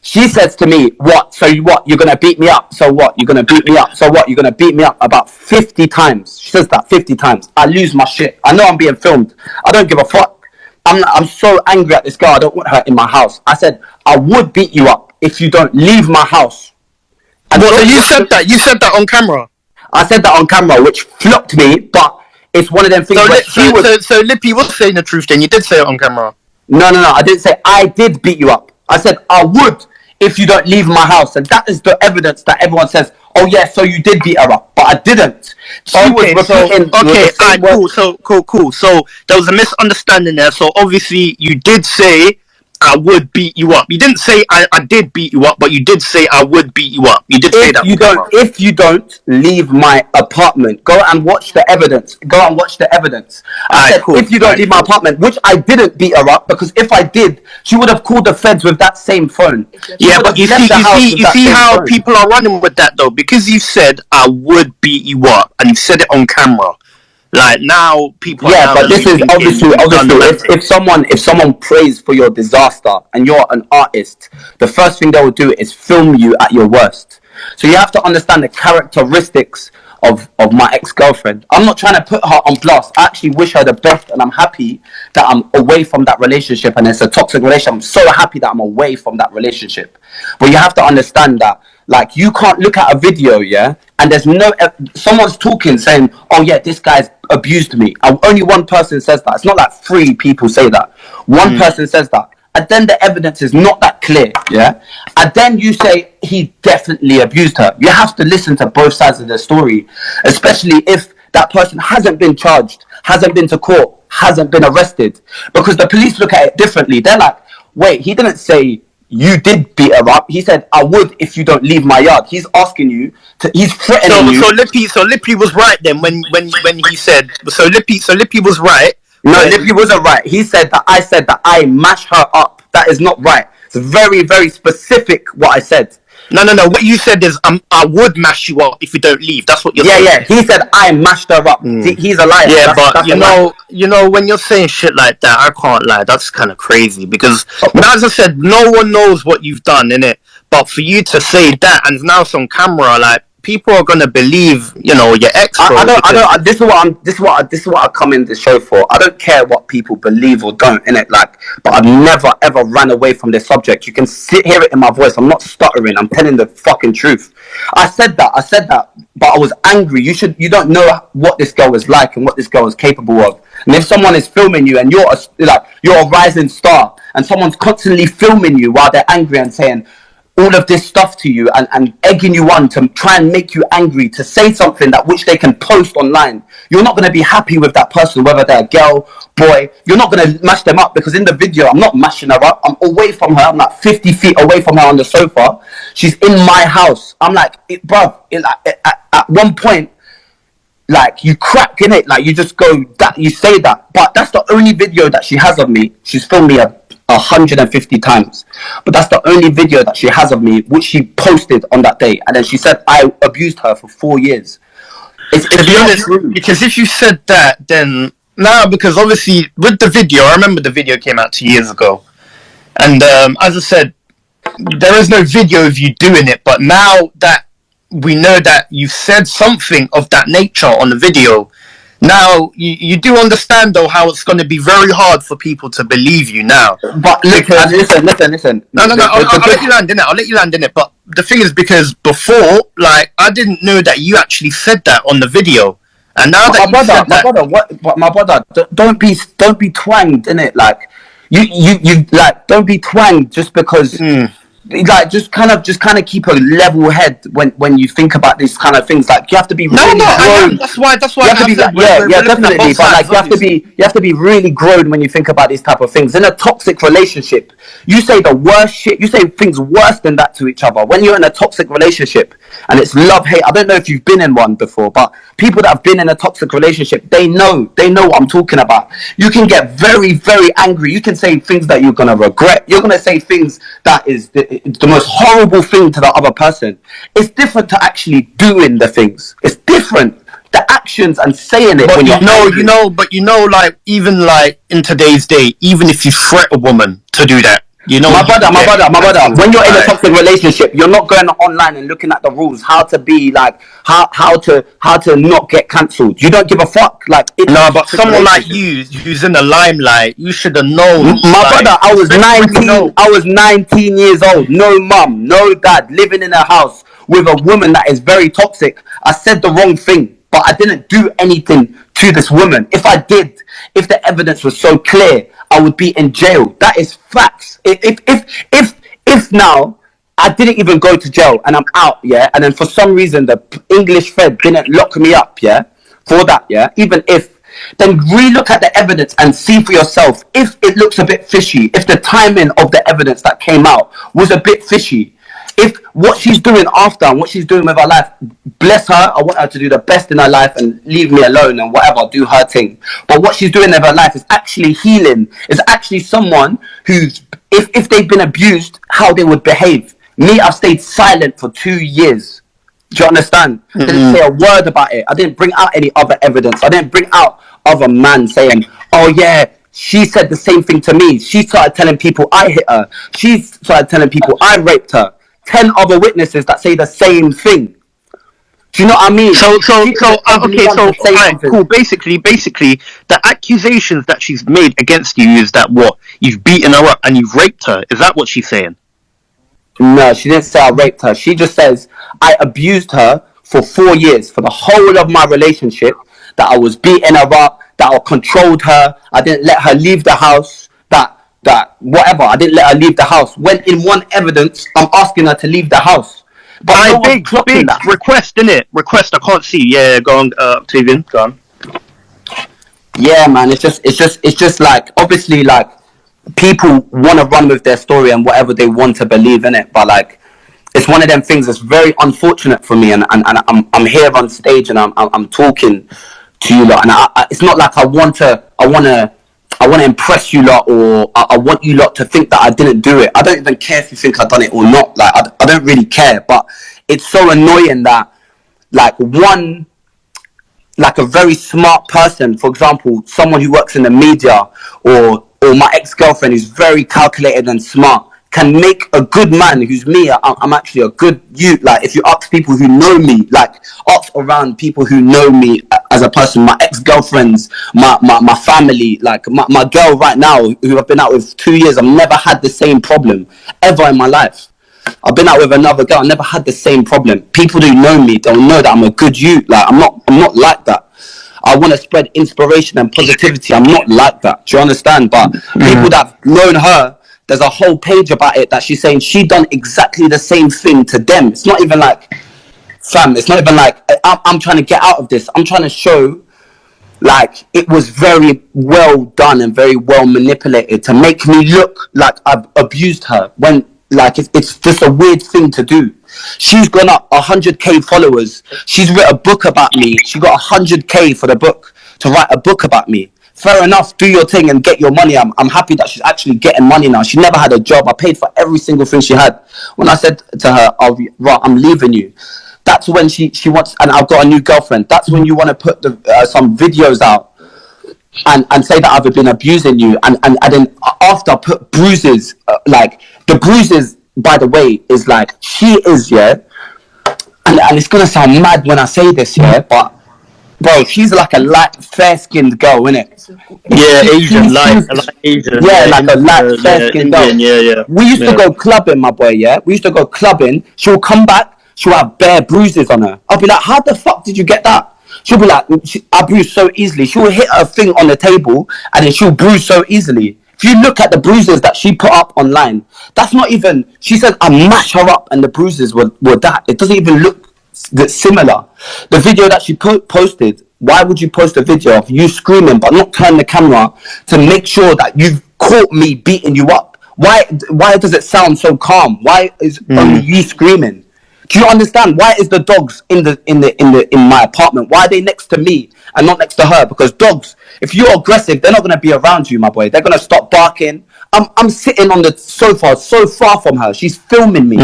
She says to me, what? So what? You're going to beat me up? So what? You're going to beat me up? So what? You're going to beat me up about 50 times. She says that 50 times. I lose my shit. I know I'm being filmed. I don't give a fuck. I'm so angry at this girl. I don't want her in my house. I said, I would beat you up if you don't leave my house. So you said that? You said that on camera? I said that on camera, which flopped me, but it's one of them things so Lippy was saying the truth then. You did say it on camera. No. I didn't say I did beat you up. I said I would if you don't leave my house. And that is the evidence that everyone says, oh yeah, so you did beat her up. But I didn't. Cool. So there was a misunderstanding there. So obviously you did say I would beat you up. You didn't say I did beat you up, but you did say I would beat you up. You did say that. If you don't leave my apartment, go and watch the evidence. I said, if you don't leave my apartment, which I didn't beat her up, because if I did, she would have called the feds with that same phone. Yeah, but you see how people are running with that though, because you said I would beat you up, and you said it on camera. Like now, people. Yeah, but this is obviously if someone prays for your disaster and you're an artist, the first thing they will do is film you at your worst. So you have to understand the characteristics of my ex-girlfriend. I'm not trying to put her on blast. I actually wish her the best, and I'm happy that I'm away from that relationship, and it's a toxic relationship. I'm so happy that I'm away from that relationship. But you have to understand that, like, you can't look at a video, yeah, and there's someone's talking saying, oh yeah, this guy's abused me. And only one person says that. It's not like 3 people say that. One person says that. And then the evidence is not that clear, yeah? And then you say he definitely abused her. You have to listen to both sides of the story, especially if that person hasn't been charged, hasn't been to court, hasn't been arrested. Because the police look at it differently. They're like, wait, he didn't say you did beat her up. He said, I would if you don't leave my yard. He's asking you to, he's threatening you. So Lippy was right then when he said, so Lippy was right. No, Lippy wasn't right. He said that I mash her up. That is not right. It's very, very specific what I said. No. What you said is, I would mash you up if you don't leave. That's what you're saying. Yeah. He said I mashed her up. He's a liar. Yeah, but that's a lie. you know, when you're saying shit like that, I can't lie. That's kind of crazy because, as I said, no one knows what you've done, innit? But for you to say that, and now it's on camera, like people are gonna believe, you know, your ex. I don't. This is what I come in this show for. I don't care what people believe or don't in it. Like, but I've never ever ran away from this subject. You can hear it in my voice. I'm not stuttering. I'm telling the fucking truth. I said that. But I was angry. You don't know what this girl is like and what this girl is capable of. And if someone is filming you and you're a rising star, and someone's constantly filming you while they're angry and saying all of this stuff to you and egging you on to try and make you angry, to say something that which they can post online, you're not going to be happy with that person, whether they're a girl, boy. You're not going to mash them up, because in the video I'm not mashing her up. I'm away from her. I'm like 50 feet away from her on the sofa. She's in my house. I'm like, at one point, like, you crack in it, like you just go that, you say that, but that's the only video that she has of me. She's filmed me 150 times, but that's the only video that she has of me, which she posted on that day. And then she said I abused her for 4 years. It's to be honest, because if you said that, then because obviously with the video, I remember the video came out 2 years ago, and as I said, there is no video of you doing it, but now that we know that you said something of that nature on the video, now you do understand though how it's going to be very hard for people to believe you now. But listen. No. I'll let you land in it. I'll let you land in it. But the thing is, because before, like, I didn't know that you actually said that on the video, and now that my brother, don't be twanged in it. Like you like, don't be twanged just because. Like, just kind of keep a level head when you think about these kind of things. Like, you have to be really grown. That's why you have to be definitely. But like, you have to be really grown when you think about these type of things. In a toxic relationship, you say the worst shit. You say things worse than that to each other. When you're in a toxic relationship and it's love hate. I don't know if you've been in one before, but people that have been in a toxic relationship, they know what I'm talking about. You can get very, very angry. You can say things that you're gonna regret. You're gonna say things that is the most horrible thing to the other person. It's different to actually doing the things. It's different. The actions and saying it. But when like, even like in today's day, even if you threat a woman to do that, you know, my brother, when you're in a toxic relationship, you're not going online and looking at the rules, how to be like, how to not get cancelled. You don't give a fuck. Like, but someone like you, who's in the limelight, you should have known. My brother, I was 19 years old, no mum, no dad, living in a house with a woman that is very toxic. I said the wrong thing, but I didn't do anything to this woman. If I did, if the evidence was so clear, I would be in jail. That is facts. If now I didn't even go to jail and I'm out, yeah, and then for some reason the English Fed didn't lock me up, yeah, for that, yeah, even if, then relook at the evidence and see for yourself if it looks a bit fishy, if the timing of the evidence that came out was a bit fishy. If what she's doing after and what she's doing with her life, bless her, I want her to do the best in her life and leave me alone and whatever, do her thing. But what she's doing with her life is actually healing. Is actually someone who's, if they've been abused, how they would behave. Me, I've stayed silent for 2 years. Do you understand? I didn't say a word about it. I didn't bring out any other evidence. I didn't bring out other man saying, oh yeah, she said the same thing to me. She started telling people I hit her. She started telling people I raped her. 10 other witnesses that say the same thing. Do you know what I mean? Right, cool. Basically, the accusations that she's made against you is that what? You've beaten her up and you've raped her. Is that what she's saying? No, she didn't say I raped her. She just says I abused her for 4 years, for the whole of my relationship, that I was beating her up, that I controlled her, I didn't let her leave the house, that whatever, I didn't let her leave the house. When in one evidence, I'm asking her to leave the house. But big request, innit? Request, I can't see. Yeah, go on, Octavian, go on. Yeah, man, it's just like, obviously, like, people want to run with their story and whatever they want to believe in it, but like, it's one of them things that's very unfortunate for me, and I'm here on stage and I'm talking to you lot, and it's not like I want to I want to impress you lot, or I want you lot to think that I didn't do it. I don't even care if you think I've done it or not. Like, I don't really care. But it's so annoying that, like, like a very smart person, for example, someone who works in the media, or my ex-girlfriend who's very calculated and smart, can make a good man who's me. I'm actually a good youth. Like, if you ask people who know me, like, ask around people who know me as a person, my ex-girlfriends, my family, like my girl right now who I've been out with 2 years, I've never had the same problem ever in my life. I've been out with another girl, I never had the same problem. People who know me, they'll know that I'm a good youth. Like, I'm not like that. I want to spread inspiration and positivity. I'm not like that. Do you understand? But people that have known her, there's a whole page about it that she's saying she done exactly the same thing to them. It's not even like, fam, it's not even like I'm trying to get out of this. I'm trying to show, like, it was very well done and very well manipulated to make me look like I've abused her, when, like, it's just a weird thing to do. She's gone up 100k followers. She's written a book about me. She got 100k for the book, to write a book about me. Fair enough, do your thing and get your money. I'm happy that she's actually getting money now. She never had a job. I paid for every single thing she had. When I said to her, I'm leaving you, that's when she wants, and I've got a new girlfriend. That's when you want to put some videos out and say that I've been abusing you. And then after I put bruises, like, the bruises, by the way, is like, she is, yeah, and it's going to sound mad when I say this, yeah, but, bro, she's like a light, fair-skinned girl, innit? Yeah, Asian, like Asian. Yeah, like a light, fair-skinned girl. Yeah. We used to go clubbing, my boy, yeah? We used to go clubbing. She'll come back, she'll have bare bruises on her. I'll be like, how the fuck did you get that? She'll be like, I bruise so easily. She'll hit her thing on the table, and then she'll bruise so easily. If you look at the bruises that she put up online, that's not even, she said I mash her up and the bruises were that. It doesn't even look similar. The video that she posted, why would you post a video of you screaming but not turn the camera to make sure that you've caught me beating you up? Why does it sound so calm? Why is only you screaming? Do you understand? Why is the dogs in my apartment? Why are they next to me and not next to her? Because dogs, if you're aggressive, they're not going to be around you, my boy. They're going to stop barking. I'm sitting on the sofa so far from her. She's filming me.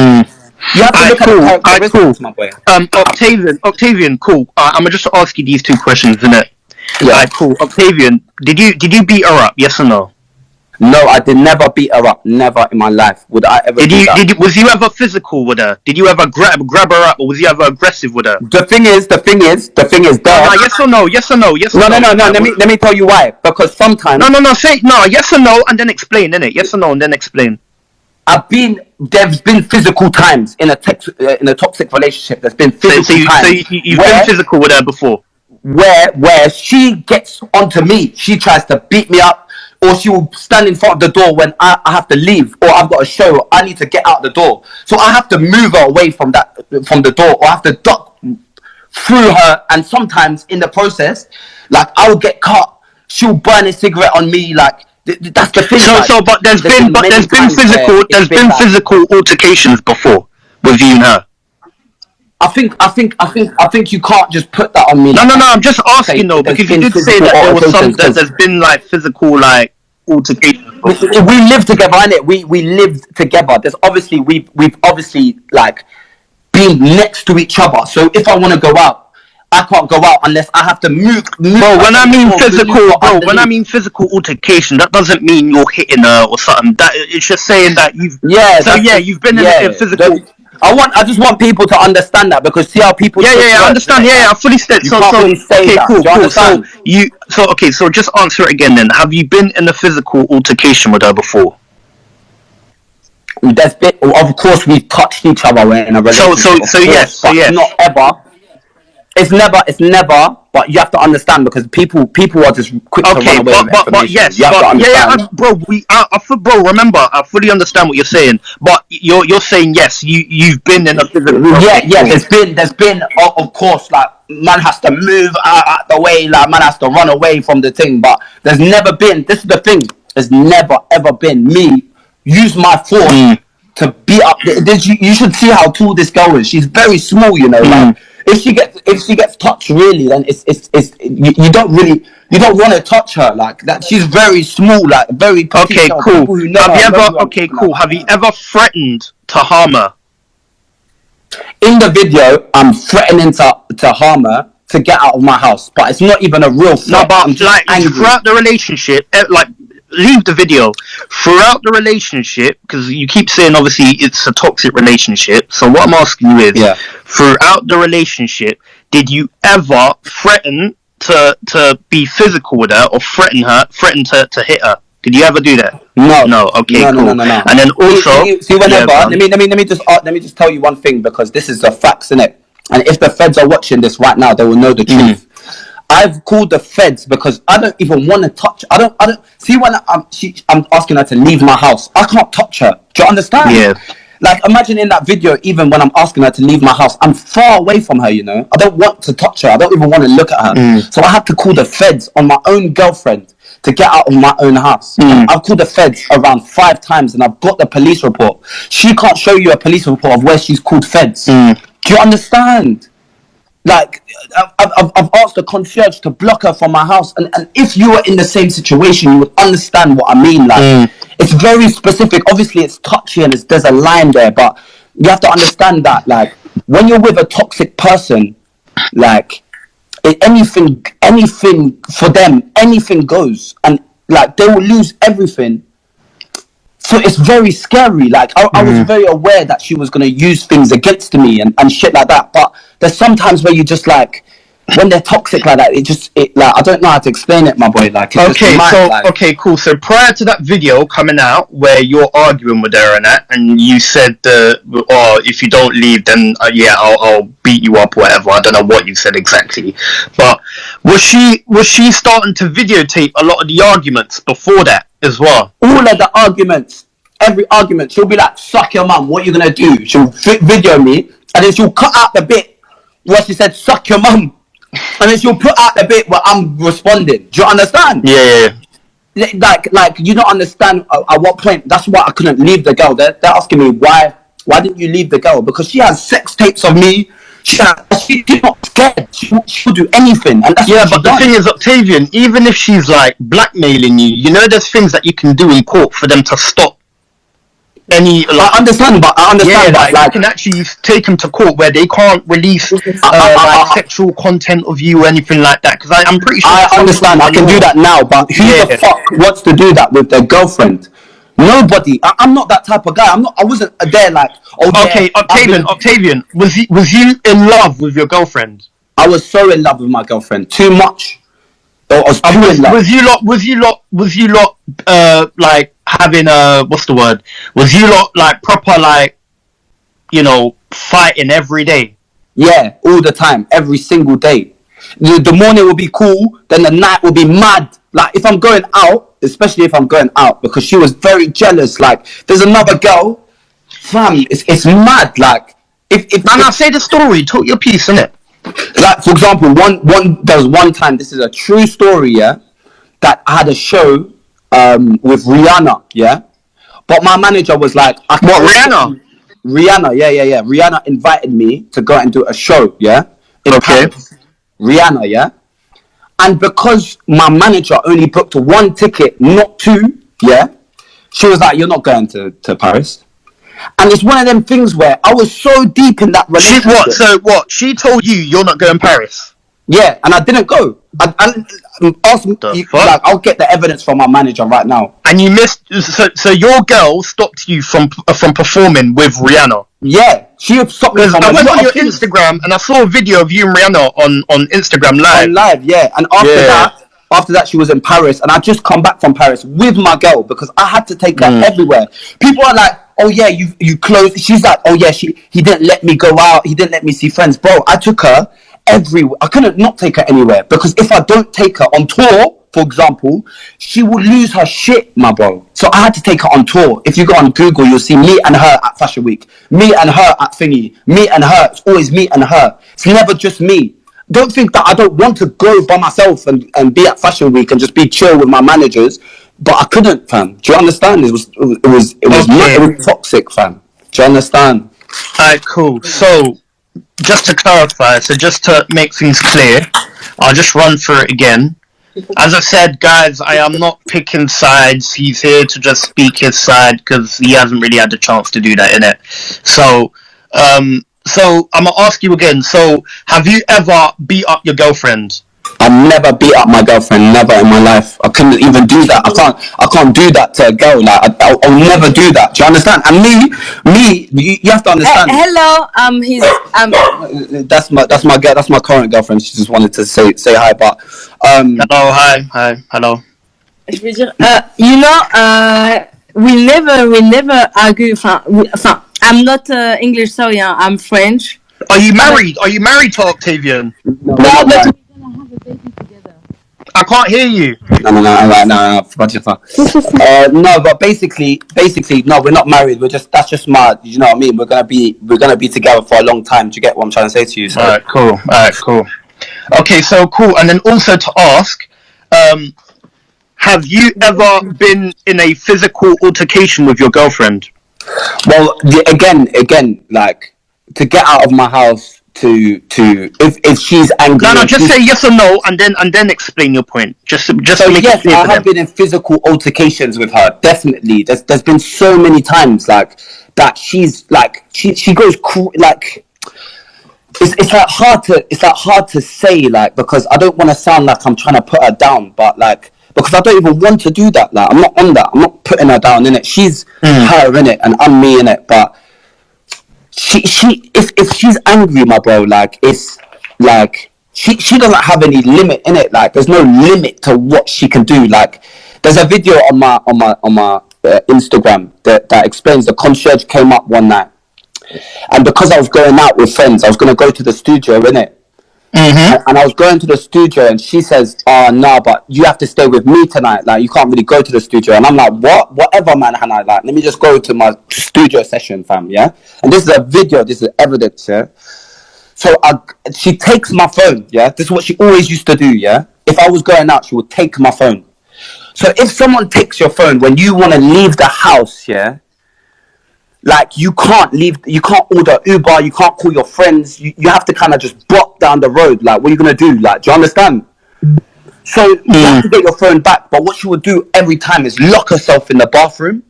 You have to look at the characteristics, my boy. Octavian, cool. I'm gonna just ask you these two questions, innit? Yeah. Cool. Octavian, did you beat her up? Yes or no? No, I did never beat her up. Never in my life would I ever. Was you ever physical with her? Did you ever grab her up, or was you ever aggressive with her? The thing is. Yes or no? No. Let me tell you why. Because sometimes. No. Say no. Yes or no, and then explain, innit? Yes or no, and then explain. There's been physical times in a toxic relationship. There's been physical times. So you've been physical with her before. Where she gets onto me, she tries to beat me up, or she will stand in front of the door when I have to leave, or I've got a show, or I need to get out the door. So I have to move her away from the door, or I have to duck through her. And sometimes in the process, like, I will get caught. She'll burn a cigarette on me, like. That's the thing. But there's been physical altercations before with you and her. I think you can't just put that on me. No. I'm just asking though, because you did say that there was there's been like physical like altercations. We live together, innit? We lived together. There's obviously we've obviously like been next to each other. So if I want to go out, I can't go out unless I have to move. Bro, when I mean physical altercation, that doesn't mean you're hitting her or something. That it's just saying that you've. Yeah. So you've been in a physical. I just want people to understand that, because see how people. I understand. I fully said. So just answer it again then. Have you been in a physical altercation with her before? There's been, of course, we've touched each other in a relationship. So yes. Not ever. It's never, but you have to understand, because people are just quick to run away with information. But yes, bro, remember, I fully understand what you're saying, but you're saying yes, you've been in a physical. Yeah, there's been, of course, like, man has to move out the way, like, man has to run away from the thing, but there's never been, this is the thing, there's never ever been me use my force to beat up. You should see how tall this girl is. She's very small, you know. Like if she gets touched, really, then you don't want to touch her like that. She's very small, like very petite. Okay, cool. Have you ever threatened to harm her? In the video, I'm threatening to harm her to get out of my house, but it's not even a real threat. No, but like throughout the relationship, like leave the video. Throughout the relationship, because you keep saying obviously it's a toxic relationship. So what I'm asking you is, throughout the relationship, did you ever threaten to be physical with her or threaten to hit her? Did you ever do that? No. Okay, cool. No. And then also, let me just tell you one thing, because this is the facts, innit? And if the feds are watching this right now, they will know the truth. I've called the feds because I don't even want to touch. I don't see when I'm asking her to leave my house. I can't touch her. Do you understand? Yeah. Like, imagine in that video, even when I'm asking her to leave my house, I'm far away from her, you know? I don't want to touch her. I don't even want to look at her. So I have to call the feds on my own girlfriend to get out of my own house. I've called the feds around 5 times and I've got the police report. She can't show you a police report of where she's called feds. Do you understand? Like, I've asked the concierge to block her from my house. And if you were in the same situation, you would understand what I mean. Like, it's very specific. Obviously, it's touchy and there's a line there. But you have to understand that, like, when you're with a toxic person, like, anything for them, anything goes. And, like, they will lose everything. So it's very scary. Like, I was very aware that she was going to use things against me and shit like that. But there's sometimes where you just, like, when they're toxic like that, like, I don't know how to explain it, my boy. Like, okay, cool. So prior to that video coming out where you're arguing with her and that, and you said, if you don't leave, then I'll beat you up, or whatever. I don't know what you said exactly, but was she starting to videotape a lot of the arguments before that as well? All of the arguments, every argument, she'll be like, "Suck your mum, what are you gonna do?" She'll video me, and then she'll cut out the bit where she said, "Suck your mum." And then she'll put out the bit where I'm responding. Do you understand? Yeah. Like you don't understand at what point. That's why I couldn't leave the girl. They're asking me why didn't you leave the girl? Because she has sex tapes of me. She's not scared. She'll do anything. And that's but the thing is, Octavian, even if she's like blackmailing you, you know, there's things that you can do in court for them to stop any. Like, I understand, but like, you can actually take them to court where they can't release like sexual content of you or anything like that. Because I'm pretty sure I understand. I can do that now, but who the fuck wants to do that with their girlfriend? Nobody. I'm not that type of guy. I wasn't there like. Okay, Octavian, was you in love with your girlfriend? I was so in love with my girlfriend, too much. Was you lot like having what's the word? Was you lot like proper, like, you know, fighting every day? Yeah, all the time, every single day. The morning will be cool, then the night will be mad. Like, if I'm going out, especially if I'm going out, because she was very jealous. Like, there's another girl, fam. It's mad. Like, if I say the story, talk your piece, innit? Like, for example, there was one time, this is a true story, yeah, that I had a show with Rihanna, yeah, but my manager was like, Rihanna? Rihanna, yeah. Rihanna invited me to go and do a show, yeah, in Paris. Rihanna, yeah, and because my manager only booked 1 ticket, not 2, yeah, she was like, "You're not going to Paris." And it's one of them things where I was so deep in that relationship. She told you you're not going to Paris? Yeah, and I didn't go. I asked me, like, I'll get the evidence from my manager right now. And you missed. So your girl stopped you from performing with Rihanna? Yeah, she stopped me from. I went on your Instagram and I saw a video of you and Rihanna on Instagram Live. On Live, yeah. And after that, she was in Paris, and I just come back from Paris with my girl because I had to take her everywhere. People are like, "Oh yeah, you closed." She's like, "Oh yeah, he didn't let me go out. He didn't let me see friends." Bro, I took her everywhere. I couldn't not take her anywhere because if I don't take her on tour, for example, she will lose her shit, my bro. So I had to take her on tour. If you go on Google, you'll see me and her at Fashion Week, me and her at Thingy, me and her. It's always me and her. It's never just me. Don't think that I don't want to go by myself and be at Fashion Week and just be chill with my managers, but I couldn't, fam. Do you understand? It was toxic, fam. Do you understand? Alright, cool. So, just to clarify, so just to make things clear, I'll just run through it again. As I said, guys, I am not picking sides. He's here to just speak his side because he hasn't really had the chance to do that, innit? So I'm gonna ask you again. So, have you ever beat up your girlfriend? I've never beat up my girlfriend, never in my life. I couldn't even do that. I can't do that to a girl. Like I'll never do that. Do you understand? And you have to understand. Hello, That's my girl. That's my current girlfriend. She just wanted to say hi, but Hello, hi, hello. je veux dire, we never argue. I'm not English, sorry. I'm French. Are you married? Are you married to Octavian? no, No, but we're gonna have a baby together. I can't hear you. no. No, but basically, no, we're not married. That's just my, you know what I mean. We're gonna be together for a long time. Do you get what I'm trying to say to you? So. Alright, cool. Okay, so cool. And then also to ask, have you ever been in a physical altercation with your girlfriend? Well, again, like to get out of my house to if she's angry. No, just say yes or no, and then explain your point. Just So to make yes, it clear I to have them. been in physical altercations with her. Definitely, there's been so many times like that. She's like she goes like. It's like hard to say, like, because I don't want to sound like I'm trying to put her down, but like because I don't even want to do that. Like I'm not on that. I'm not putting her down in it. She's her in it, and I'm me in it. But she if she's angry, my bro, like it's like she doesn't have any limit in it. Like there's no limit to what she can do. Like there's a video on my Instagram that explains the concierge came up one night. And because I was going out with friends, I was going to go to the studio, innit? And I was going to the studio, and she says, "Oh no, but you have to stay with me tonight. Like you can't really go to the studio." And I'm like, "What? Whatever, man, Hannah. Like, let me just go to my studio session, fam. Yeah." And this is a video. This is evidence. Yeah. So she takes my phone. Yeah. This is what she always used to do. Yeah. If I was going out, she would take my phone. So if someone takes your phone when you want to leave the house, yeah. Like you can't order Uber, you can't call your friends, you have to kind of just block down the road. Like what are you gonna do? Like, do you understand? So you have to get your phone back, but what she would do every time is lock herself in the bathroom.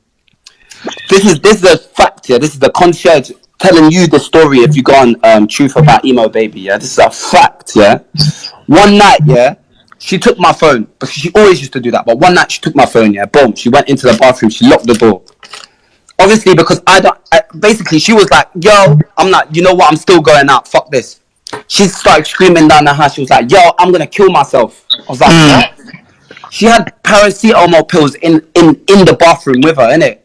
This is a fact here. This is the concierge telling you the story if you go on Truth About Emo Baby, yeah. This is a fact, yeah. One night, yeah, she took my phone, because she always used to do that, but one night she took my phone, yeah, boom, she went into the bathroom, she locked the door. Obviously, because basically, she was like, "Yo, I'm not. You know what? I'm still going out. Fuck this." She started screaming down the house. She was like, "Yo, I'm gonna kill myself." I was like, "What?" She had paracetamol pills in the bathroom with her, innit?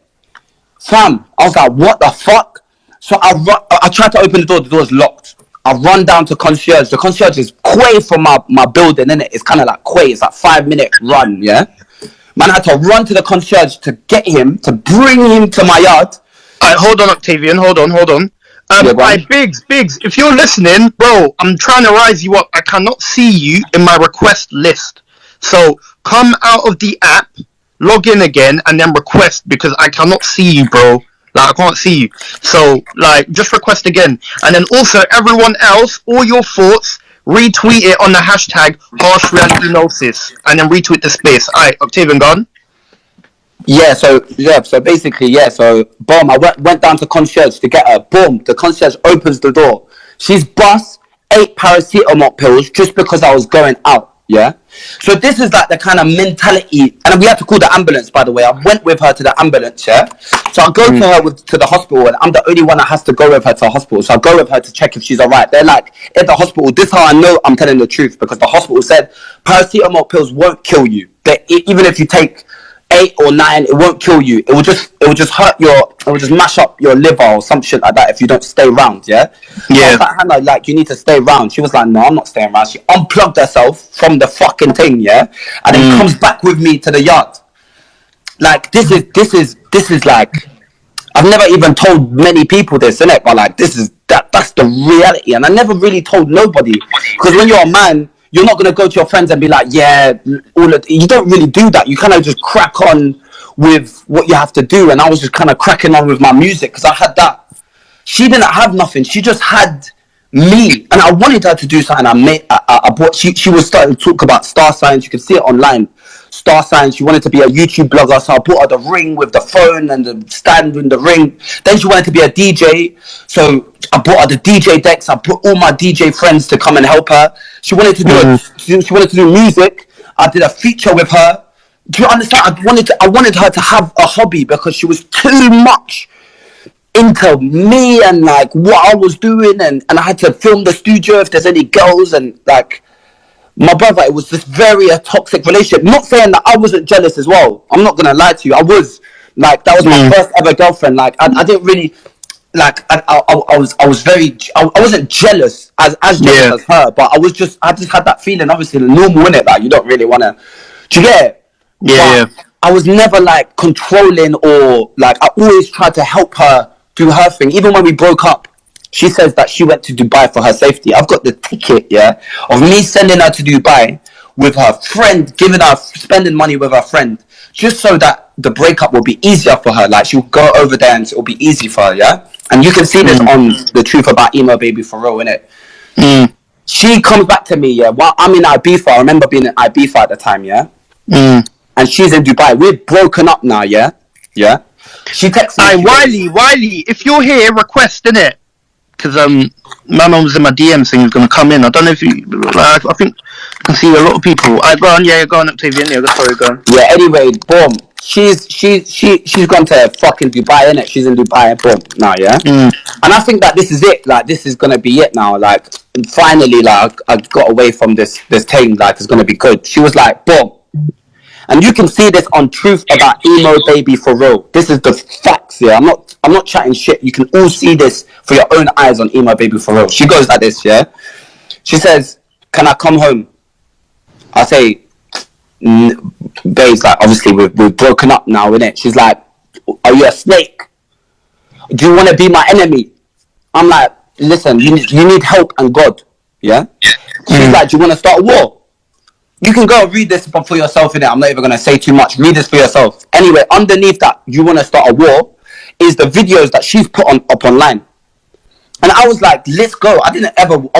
Fam, I was like, "What the fuck?" So I tried to open the door. The door's locked. I run down to concierge. The concierge is quay from my building, innit? It's kind of like quay. It's like 5-minute run, yeah. Man, I had to run to the concierge to get him, to bring him to my yard. Alright, hold on, Octavian, hold on. Biggs, if you're listening, bro, I'm trying to rise you up. I cannot see you in my request list. So, come out of the app, log in again, and then request, because I cannot see you, bro. Like, I can't see you. So, like, just request again. And then also, everyone else, all your thoughts, retweet it on the hashtag #HarshRealityKnows, and then retweet the space. Alright, Octavian, gone. So basically, so boom, I went down to concierge to get her. Boom, the concierge opens the door. She's bust 8 paracetamol pills just because I was going out. Yeah. So this is like the kind of mentality, and we had to call the ambulance. By the way, I went with her to the ambulance. Yeah. So I go to her to the hospital, and I'm the only one that has to go with her to the hospital. So I go with her to check if she's alright. They're like, at the hospital, this is how I know I'm telling the truth, because the hospital said paracetamol pills won't kill you. Even if you take 8 or 9, it won't kill you. It will just hurt it will just mash up your liver or some shit like that if you don't stay round, yeah? I was like, Hannah, like, you need to stay round. She was like, no, I'm not staying round. She unplugged herself from the fucking thing, yeah? And then comes back with me to the yard. Like, this is like, I've never even told many people this, innit? But like, that's the reality. And I never really told nobody. Because when you're a man, you're not going to go to your friends and be like, yeah, you don't really do that. You kind of just crack on with what you have to do. And I was just kind of cracking on with my music, because I had that She didn't have nothing. She just had me, and I wanted her to do something. I bought. She was starting to talk about star signs. You can see it online. Star signs. She wanted to be a YouTube blogger, so I bought her the ring with the phone and the stand in the ring. Then she wanted to be a DJ, so I bought her the DJ decks. I put all my DJ friends to come and help her. She wanted to do she wanted to do music. I did a feature with her. Do you understand? I wanted her to have a hobby because she was too much into me and like what I was doing, and I had to film the studio if there's any girls, and like my brother, it was just very a toxic relationship. Not saying that I wasn't jealous as well. I'm not gonna lie to you. I was like, that was my first ever girlfriend. Like I didn't really like I was very I wasn't jealous as jealous as her, but I just had that feeling. Obviously, the normal in it, like you don't really want to. Do you get it? Yeah. I was never like controlling, or like I always tried to help her do her thing. Even when we broke up, she says that she went to Dubai for her safety. I've got the ticket, of me sending her to Dubai with her friend, spending money with her friend, just so that the breakup will be easier for her. Like she'll go over there and it'll be easy for her, And you can see this on The Truth About Emo Baby for real, innit? She comes back to me, while I'm in Ibiza. I remember being in Ibiza at the time, and she's in Dubai. We're broken up now, yeah. She texts me. Wiley, if you're here, request, innit? Because my mum was in my DM saying he was gonna come in. I don't know if you like. I think I can see a lot of people. Go on, Octavian. Sorry, go on. Yeah. Anyway, boom. She's gone to fucking Dubai, innit? She's in Dubai, boom. Now, And I think that this is it. Like, this is gonna be it now. Like, finally, like I got away from this thing. Like, it's gonna be good. She was like, boom. And you can see this on Truth About Emo Baby for real. This is the facts, I'm not chatting shit. You can all see this for your own eyes on Emo Baby for real. She goes like this, She says, "Can I come home?" I say, "Babes, like obviously we've broken up now, innit?" She's like, "Are you a snake? Do you want to be my enemy?" I'm like, "Listen, you need help and God, She's like, "Do you want to start a war?" You can go and read this for yourself, innit? I'm not even going to say too much. Read this for yourself. Anyway, underneath that, you want to start a war, is the videos that she's put up online. And I was like, let's go. I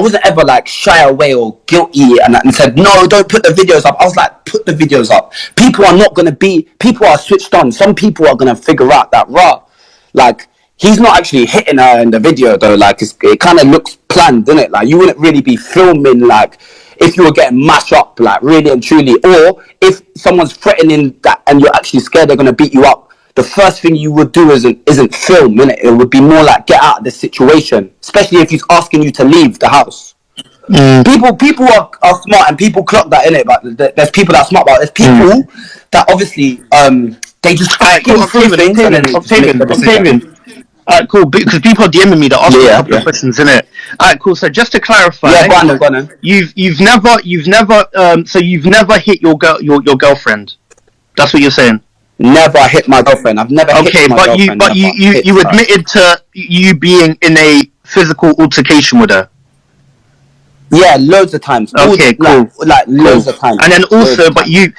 wasn't ever like shy away or guilty and said, no, don't put the videos up. I was like, put the videos up. People are switched on. Some people are going to figure out that, like, he's not actually hitting her in the video though. Like, it kind of looks planned, doesn't it? Like, you wouldn't really be filming, like, if you were getting mashed up, like, really and truly. Or if someone's threatening that and you're actually scared they're going to beat you up, the first thing you would do isn't film, innit? It would be more like, get out of this situation. Especially if he's asking you to leave the house. People are smart and people clock that, innit? But there's people that are smart, but there's people that obviously, they just Octavian. Alright, cool. Because people are DMing me that ask a couple of questions, innit? Alright, cool. So just to clarify, go on. You've never hit your girlfriend. That's what you're saying. Never hit my girlfriend. I've never hit my girlfriend. But you admitted to you being in a physical altercation with her. Yeah, loads of times. Okay, cool. Like loads of times. And then also, but you've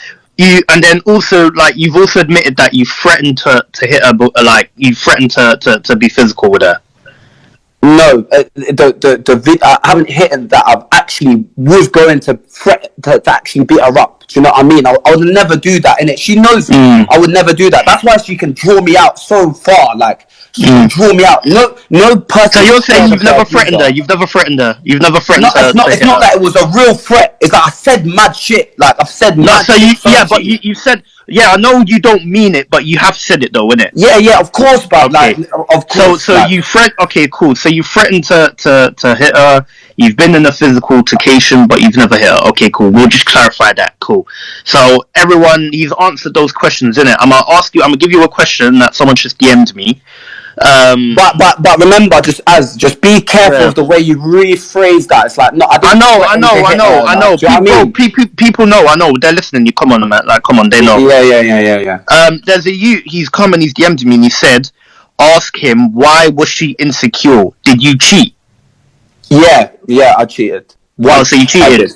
also admitted that you threatened to hit her, but like you threatened to be physical with her. No, I haven't hit that. I've actually was going to threat to actually beat her up. Do you know what I mean? I would never do that, innit? She knows I would never do that. That's why she can draw me out so far. Like, she can draw me out. No person. So you're saying you've never threatened her? You've never threatened her? You've never threatened her? It's not that it was a real threat. It's that I said mad shit. Like, I've said mad shit. But you said... Yeah, I know you don't mean it, but you have said it though, innit? Yeah, of course, bro. Okay. Like, of course. So you okay, cool. So you threatened to hit her. You've been in a physical altercation, but you've never hit her. Okay, cool. We'll just clarify that. Cool. So everyone, he's answered those questions, innit? I'm gonna give you a question that someone just DM'd me. But remember, just be careful of the way you rephrase that. It's like, no, I know. People know. I know. They're listening. You come on, man. Like, come on. They know. Yeah. There's a youth. He's come and he's DM'd me and he said, ask him, why was she insecure? Did you cheat? Yeah, I cheated. Wow, so you cheated?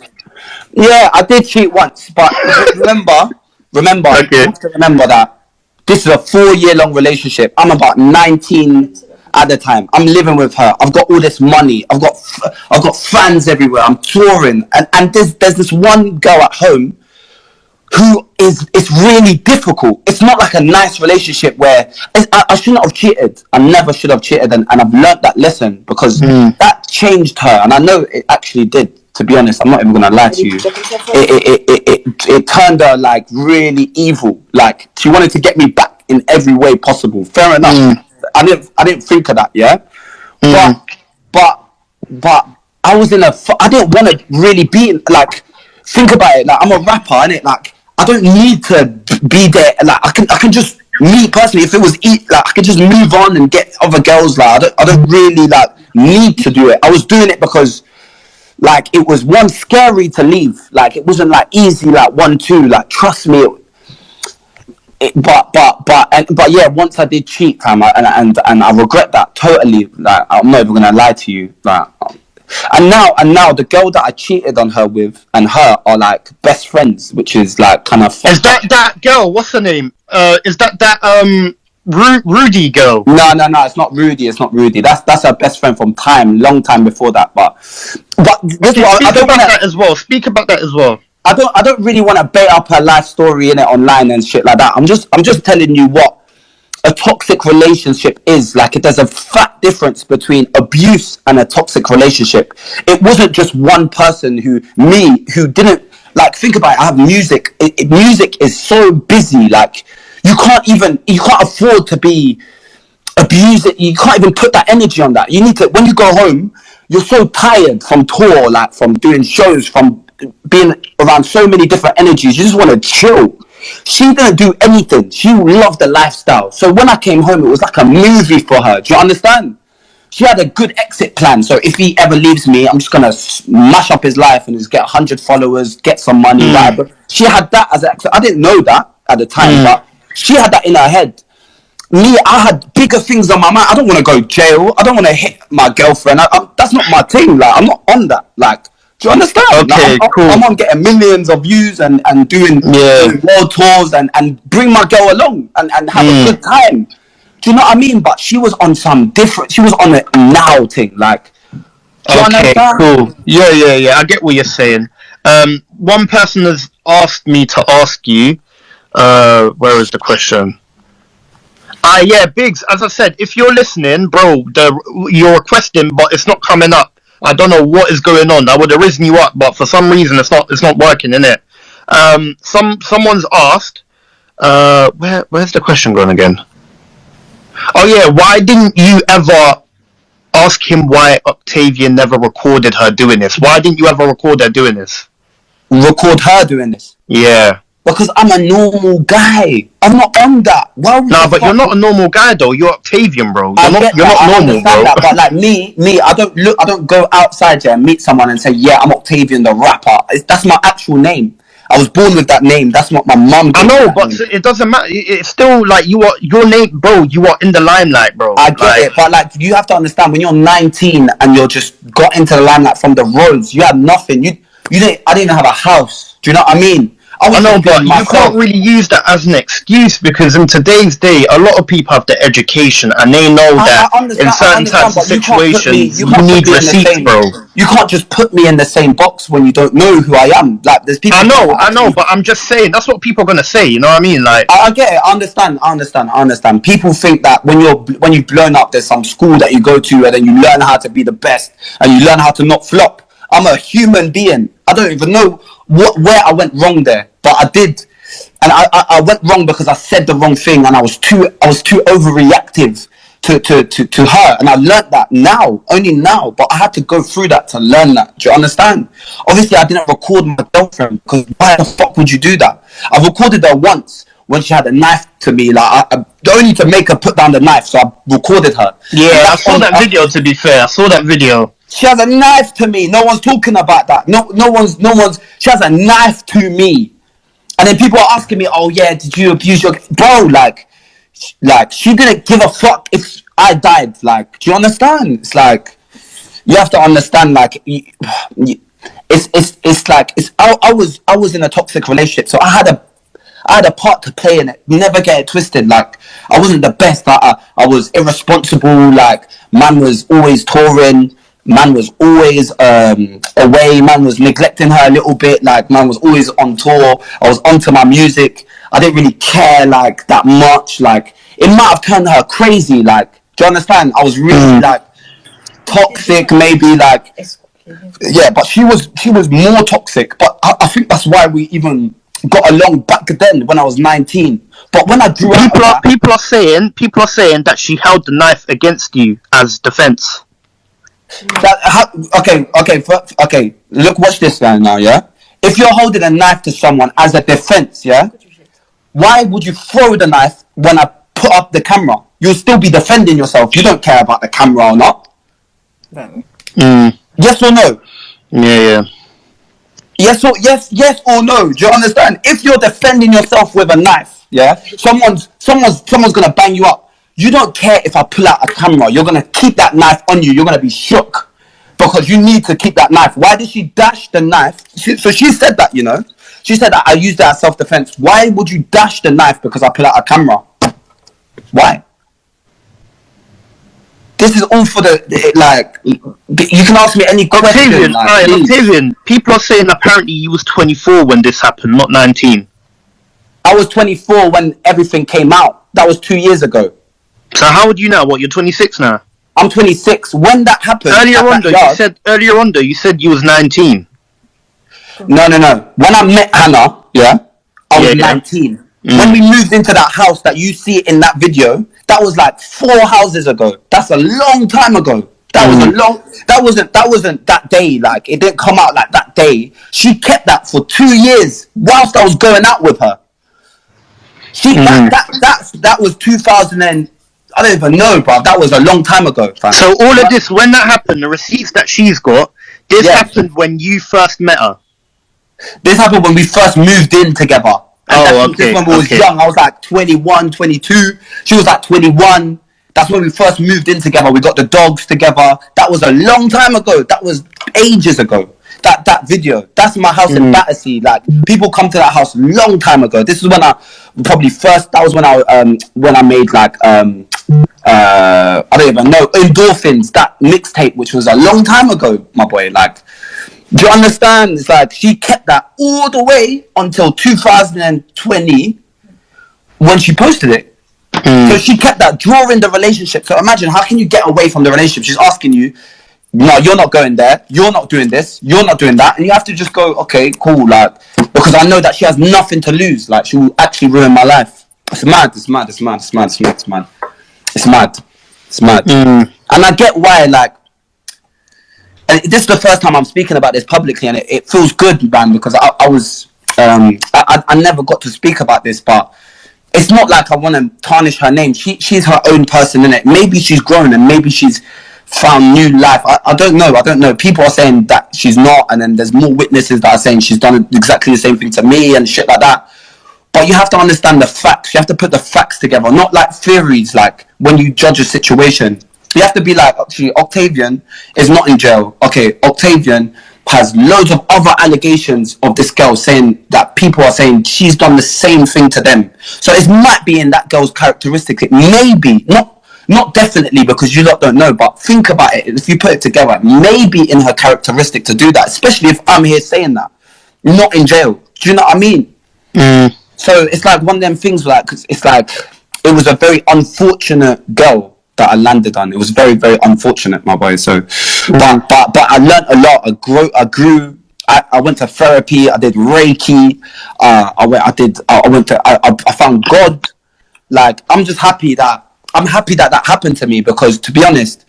Yeah, I did cheat once, but remember, you have to remember that this is a 4-year long relationship. I'm about 19 at the time. I'm living with her. I've got all this money. I've got fans everywhere. I'm touring, and there's this one girl at home who it's really difficult. It's not like a nice relationship where I shouldn't have cheated. I never should have cheated, and I've learnt that lesson because that changed her, and I know it actually did. To be honest, I'm not even gonna lie to you. It turned her like really evil. Like she wanted to get me back in every way possible. Fair enough. I didn't think of that. Yeah, but I was I didn't want to really be like. Think about it. Like I'm a rapper, innit? Like I don't need to be there. Like I can just me personally. If it was like I could just move on and get other girls. Like I don't really like need to do it. I was doing it because. Like it was one scary to leave. Like it wasn't like easy. Like 1-2. Like trust me. But yeah. Once I did cheat, fam, and I regret that totally. Like I'm not even gonna lie to you. Like and now the girl that I cheated on her with and her are like best friends, which is like kind of. Is that girl? What's her name? Is that Rudy girl? No, it's not Rudy. It's not Rudy. That's her best friend from long time before that. But this Okay, I don't want that as well. Speak about that as well. I don't really want to bait up her life story in it online and shit like that. I'm just telling you what a toxic relationship is. Like there's a fat difference between abuse and a toxic relationship. It wasn't just one person who didn't like think about it. I have music. Music is so busy. Like you can't afford to be abused. You can't even put that energy on that. You need to, when you go home, you're so tired from tour, like from doing shows, from being around so many different energies. You just want to chill. She didn't do anything. She loved the lifestyle. So when I came home, it was like a movie for her. Do you understand? She had a good exit plan. So if he ever leaves me, I'm just gonna mash up his life and just get 100 followers, get some money. But she had that as an exit. I didn't know that at the time, but she had that in her head. Me, I had bigger things on my mind. I don't want to go jail. I don't want to hit my girlfriend. That's not my thing. Like I'm not on that. Like, do you understand? Okay, like, cool. I'm on getting millions of views and doing world tours and bring my girl along and have a good time. Do you know what I mean? But she was on some different. She was on a now thing. Like, do you understand? Cool. Yeah. I get what you're saying. One person has asked me to ask you. Where is the question? Yeah, Biggs. As I said, if you're listening, bro, you're requesting, but it's not coming up. I don't know what is going on. I would have risen you up, but for some reason, it's not working, innit? Someone's asked. Where's the question going again? Oh yeah, why didn't you ever ask him why Octavian never recorded her doing this? Why didn't you ever record her doing this? Record her doing this? Yeah. Because I'm a normal guy. I'm not on that. But you're not a normal guy though. You're Octavian, bro. You're not normal, bro. That, but like me, I don't go outside there and meet someone and say, yeah, I'm Octavian the rapper. That's my actual name. I was born with that name. That's what my mum. I know, but it doesn't matter. It's still like you are your name, bro. You are in the limelight, bro. I get it, but like you have to understand when you're 19 and you're just got into the limelight from the roads. You had nothing. I didn't even have a house. Do you know what I mean? I know, but you can't really use that as an excuse because in today's day, a lot of people have the education and they know that in certain types of situations, you need receipts, bro. You can't just put me in the same box when you don't know who I am. Like, there's people. I know, but I'm just saying that's what people are gonna say. You know what I mean? Like, I get it. I understand. People think that when you've blown up, there's some school that you go to and then you learn how to be the best and you learn how to not flop. I'm a human being. I don't even know where I went wrong there, but I did, and I went wrong because I said the wrong thing, and I was too overreactive to her, and I learnt that only now, but I had to go through that to learn that. Do you understand? Obviously, I didn't record my girlfriend because why the fuck would you do that? I recorded her once when she had a knife to me, like only to make her put down the knife, so I recorded her. Yeah, I saw that video. To be fair, I saw that video. She has a knife to me. No one's talking about that. No one's. She has a knife to me, and then people are asking me, "Oh yeah, did you abuse your bro?" Like she didn't give a fuck if I died. Like, do you understand? It's like you have to understand. Like, it's like I was in a toxic relationship, so I I had a part to play in it. Never get it twisted. Like, I wasn't the best. I was irresponsible. Like, man was always touring. Man was always away. Man was neglecting her a little bit. Like, man was always on tour. I was onto my music. I didn't really care, like, that much. Like, it might have turned her crazy. Like, do you understand? I was really, like, toxic, maybe, like, yeah, but she was more toxic. But I think that's why we even got along back then when I was 19. But when I grew up, people are saying that she held the knife against you as defense. Okay. Look, watch this guy now, yeah. If you're holding a knife to someone as a defense, yeah, why would you throw the knife when I put up the camera? You'll still be defending yourself. You don't care about the camera or not. Yes or no? Yeah. Yes or no? Do you understand? If you're defending yourself with a knife, yeah, someone's gonna bang you up. You don't care if I pull out a camera. You're gonna keep that knife on you. You're gonna be shook because you need to keep that knife. Why did she dash the knife? So she said that, you know. She said that I used it as self-defense. Why would you dash the knife because I pull out a camera? Why? This is all for like, you can ask me any question. Octavian, people are saying apparently you was 24 when this happened, not 19. I was 24 when everything came out. That was 2 years ago. So how would you know? What, you're 26 now? I'm 26. When that happened... Earlier on, you said you was 19. No. When I met Hannah, yeah, I was 19. When we moved into that house that you see in that video, that was like 4 houses ago. That's a long time ago. That wasn't that day. Like, it didn't come out like that day. She kept that for 2 years whilst I was going out with her. That was 2000 and I don't even know, bro. That was a long time ago, fam. So all of this, when that happened, the receipts that she's got, this happened when you first met her. This happened when we first moved in together. And this when we was young. I was like 21, 22. She was like 21. That's when we first moved in together. We got the dogs together. That was a long time ago. That was ages ago. That video. That's my house in Battersea. Like, people come to that house long time ago. This is when I probably first. That was when I made like I don't even know, Endorphins. That mixtape, which was a long time ago, my boy. Like, do you understand? It's like she kept that all the way until 2020 when she posted it. So she kept that during the relationship. So imagine, how can you get away from the relationship? She's asking you, no, you're not going there. You're not doing this. You're not doing that. And you have to just go, okay, cool. Like, because I know that she has nothing to lose. Like, she will actually ruin my life. It's mad. And I get why, like, and this is the first time I'm speaking about this publicly, and it feels good, man, because I never got to speak about this, but it's not like I want to tarnish her name. She's her own person, innit? Maybe she's grown and maybe she's found new life. I don't know. People are saying that she's not, and then there's more witnesses that are saying she's done exactly the same thing to me and shit like that. But you have to understand the facts. You have to put the facts together, not like theories. Like, when you judge a situation, you have to be like, actually, Octavian is not in jail. Okay, Octavian has loads of other allegations of this girl saying that people are saying she's done the same thing to them. So it might be in that girl's characteristics. It may be, not definitely, because you lot don't know, but think about it. If you put it together, it may be in her characteristic to do that, especially if I'm here saying that. Not in jail. Do you know what I mean? So it's like one of them things, like, it's like, it was a very unfortunate girl that I landed on. It was very, very unfortunate, my boy. So, but I learned a lot. I grew. I went to therapy. I did Reiki. I found God. Like, I'm just happy that that happened to me, because, to be honest,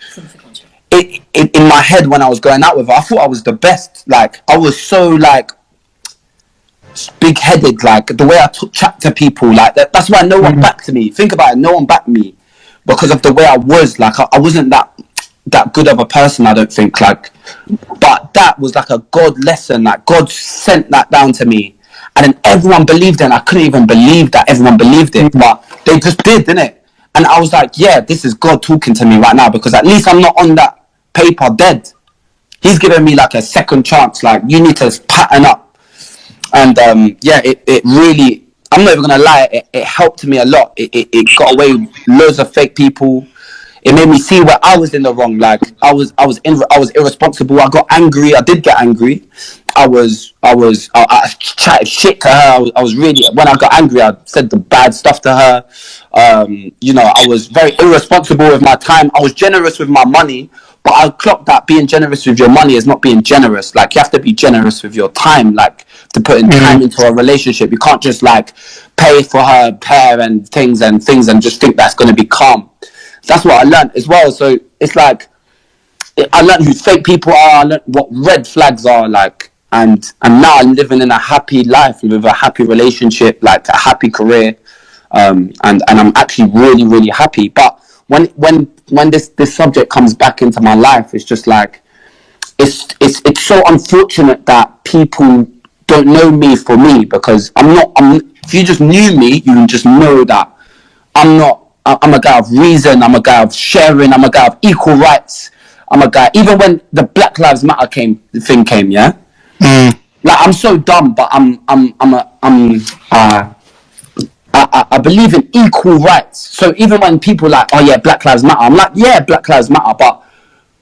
it in my head when I was going out with her, I thought I was the best. Like, I was so, like, big-headed. Like, the way I chat to people, like, that's why no one backed me. Think about it. No one backed me because of the way I was. Like, I wasn't that good of a person, I don't think. Like, but that was like a God lesson. Like, God sent that down to me, and then everyone believed it. And I couldn't even believe that everyone believed it, but they just did, didn't it? And I was like, yeah, this is God talking to me right now, because at least I'm not on that paper dead. He's giving me like a second chance. Like, you need to pattern up. And yeah, it really, I'm not even gonna lie, it helped me a lot. It got away with loads of fake people. It made me see where I was in the wrong. Like I was irresponsible. I got angry. I did get angry. I chatted shit to her. I was really, when I got angry, I said the bad stuff to her. I was very irresponsible with my time. I was generous with my money, but I clocked that being generous with your money is not being generous. Like, you have to be generous with your time, like, to put in time into a relationship. You can't just like pay for her hair and things and just think that's going to be calm. That's what I learned as well. So it's like, I learned who fake people are. I learned what red flags are, like, and now I'm living in a happy life with a happy relationship, like a happy career, and I'm actually really, really happy. But when this subject comes back into my life, it's just like, it's so unfortunate that people don't know me for me, because if you just knew me, you would just know that I'm a guy of reason, I'm a guy of sharing, I'm a guy of equal rights. I'm a guy, even when the Black Lives Matter thing came, yeah? Like, I'm so dumb, but I believe in equal rights. So even when people are like, oh yeah, Black Lives Matter, I'm like, yeah, Black Lives Matter, but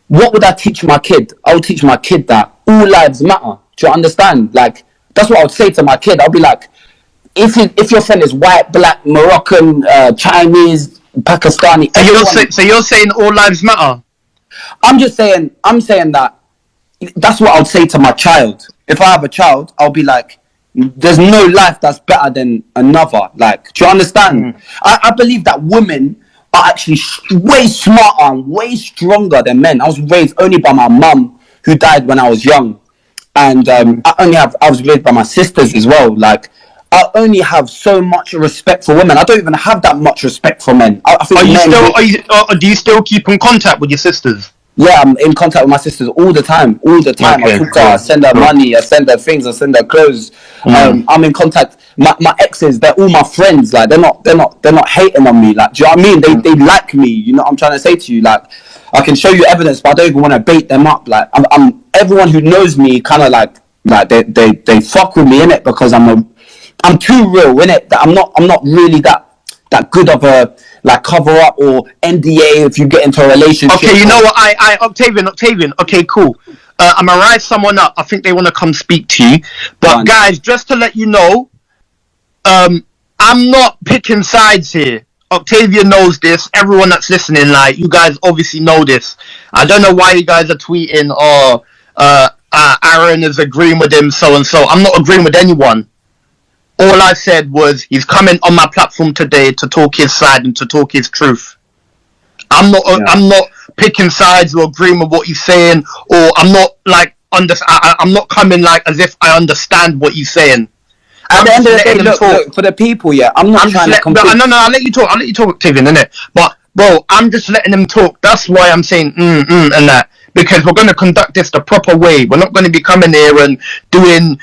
what would I teach my kid? I would teach my kid that all lives matter. Do you understand? Like, that's what I would say to my kid. I'll be like, if your friend is white, black, Moroccan, Chinese, Pakistani, So you're saying all lives matter? I'm saying that that's what I would say to my child. If I have a child, I'll be like, there's no life that's better than another. Like, do you understand? I believe that women are actually way smarter and way stronger than men. I was raised only by my mum, who died when I was young, and I was raised by my sisters as well. Like, I only have so much respect for women. I don't even have that much respect for men. I think do you still keep in contact with your sisters? Yeah, I'm in contact with my sisters all the time. Okay, I talk to her, I send her money, I send her things, I send her clothes. I'm in contact. My exes, they're all my friends. Like, they're not hating on me. Like, do you know what I mean? They like me. You know what I'm trying to say to you? Like, I can show you evidence, but I don't even want to bait them up. Like, I'm everyone who knows me kind of like they fuck with me in it, because I'm too real in it. That I'm not really that good of a like cover up or NDA if you get into a relationship. Okay, you know what? Octavian. Okay, cool. I'm gonna rise someone up. I think they want to come speak to you. But guys, just to let you know, I'm not picking sides here. Octavian knows this. Everyone that's listening, like, you guys obviously know this. I don't know why you guys are tweeting, or Aaron is agreeing with him, so and so. I'm not agreeing with anyone. All I said was, he's coming on my platform today to talk his side and to talk his truth. I'm not picking sides or agreeing with what he's saying, or I'm not like I'm not coming like as if I understand what he's saying. At the end of the day, look, for the people, yeah, I'm trying to compete. No, I'll let you talk, Octavian, innit? But bro, I'm just letting them talk. That's why I'm saying and that, because we're going to conduct this the proper way. We're not going to be coming here and doing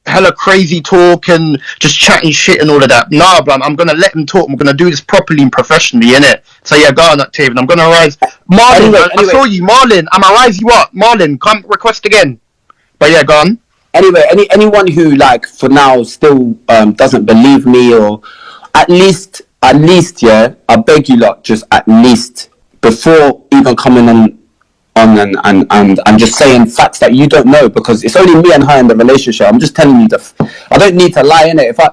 hella crazy talk and just chatting shit and all of that. Nah, bro, I'm gonna let him talk. I'm gonna do this properly and professionally, innit? So yeah, go on, Octavian. I'm gonna rise. Marlon, anyway. I saw you, Marlon. I'm gonna rise you up, Marlon. Come request again. But yeah, go on. Anyway, anyone who, like, for now still doesn't believe me, or at least, yeah, I beg you lot, just at least, before even coming on and just saying facts that you don't know, because it's only me and her in the relationship. I'm just telling you I don't need to lie in it. If I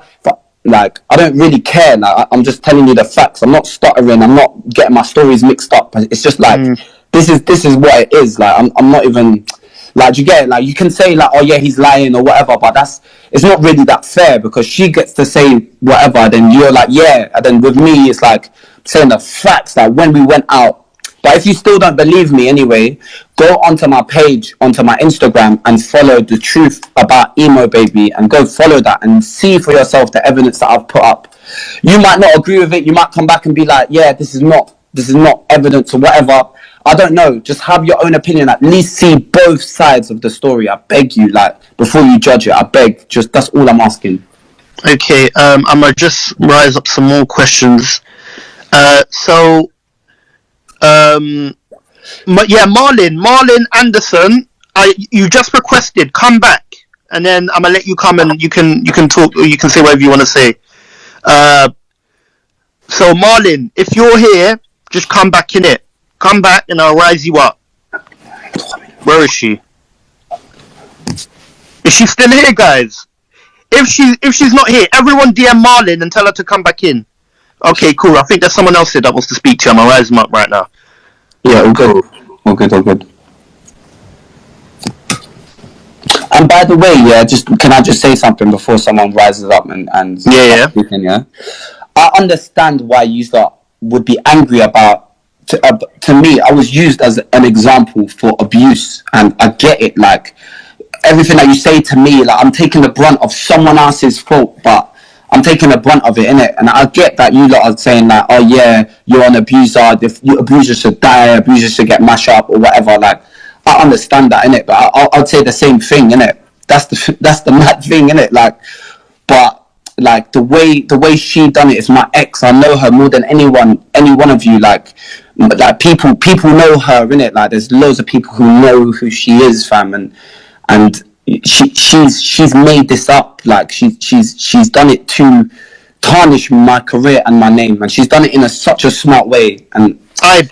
like, I don't really care. Like, I'm just telling you the facts. I'm not stuttering. I'm not getting my stories mixed up. It's just like, this is what it is. Like, I'm not even, like, you get it? Like, you can say like, oh yeah, he's lying or whatever, but it's not really that fair, because she gets to say whatever, then you're like, yeah, and then with me, it's like saying the facts, like when we went out. But if you still don't believe me anyway, go onto my page, onto my Instagram, and follow the truth about Emo Baby, and go follow that and see for yourself the evidence that I've put up. You might not agree with it. You might come back and be like, yeah, this is not evidence or whatever. I don't know. Just have your own opinion. At least see both sides of the story. I beg you, like, before you judge it, I beg. Just, that's all I'm asking. Okay, I'm gonna just rise up some more questions. Marlon Anderson, you just requested, come back. and then I'm gonna let you come and you can talk or you can say whatever you want to say. So Marlon, if you're here, just come back in it. Come back and I'll rise you up. Where is she? Is she still here, guys? If she's not here, everyone DM Marlon and tell her to come back in. Okay, cool. I think there's someone else here that wants to speak to you. I'm gonna rise him up right now. Yeah, all good. All good. And by the way, yeah, can I just say something before someone rises up and Yeah. speaking, yeah? I understand why you would be angry about. To me, I was used as an example for abuse, and I get it. Like everything that you say to me, like I'm taking the brunt of someone else's fault, but I'm taking the brunt of it, innit? And I get that you lot are saying like, oh yeah, you're an abuser. If you abuser should die, abuser should get mashed up or whatever. Like, I understand that, innit? But I'd say the same thing, innit? That's the mad thing, innit? Like, but like the way she done it is my ex. I know her more than any one of you. Like people know her, innit? Like, there's loads of people who know who she is, fam, and she's made this up. Like she's done it to tarnish my career and my name, and she's done it in such a smart way. And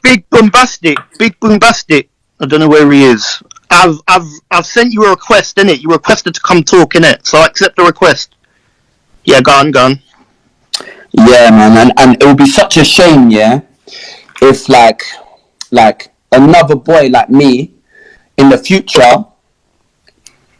Big bombastic. I don't know where he is. I've sent you a request, innit? You requested to come talk, innit? So I accept the request. Yeah, go on. yeah, man, and it would be such a shame, yeah, if like another boy like me in the future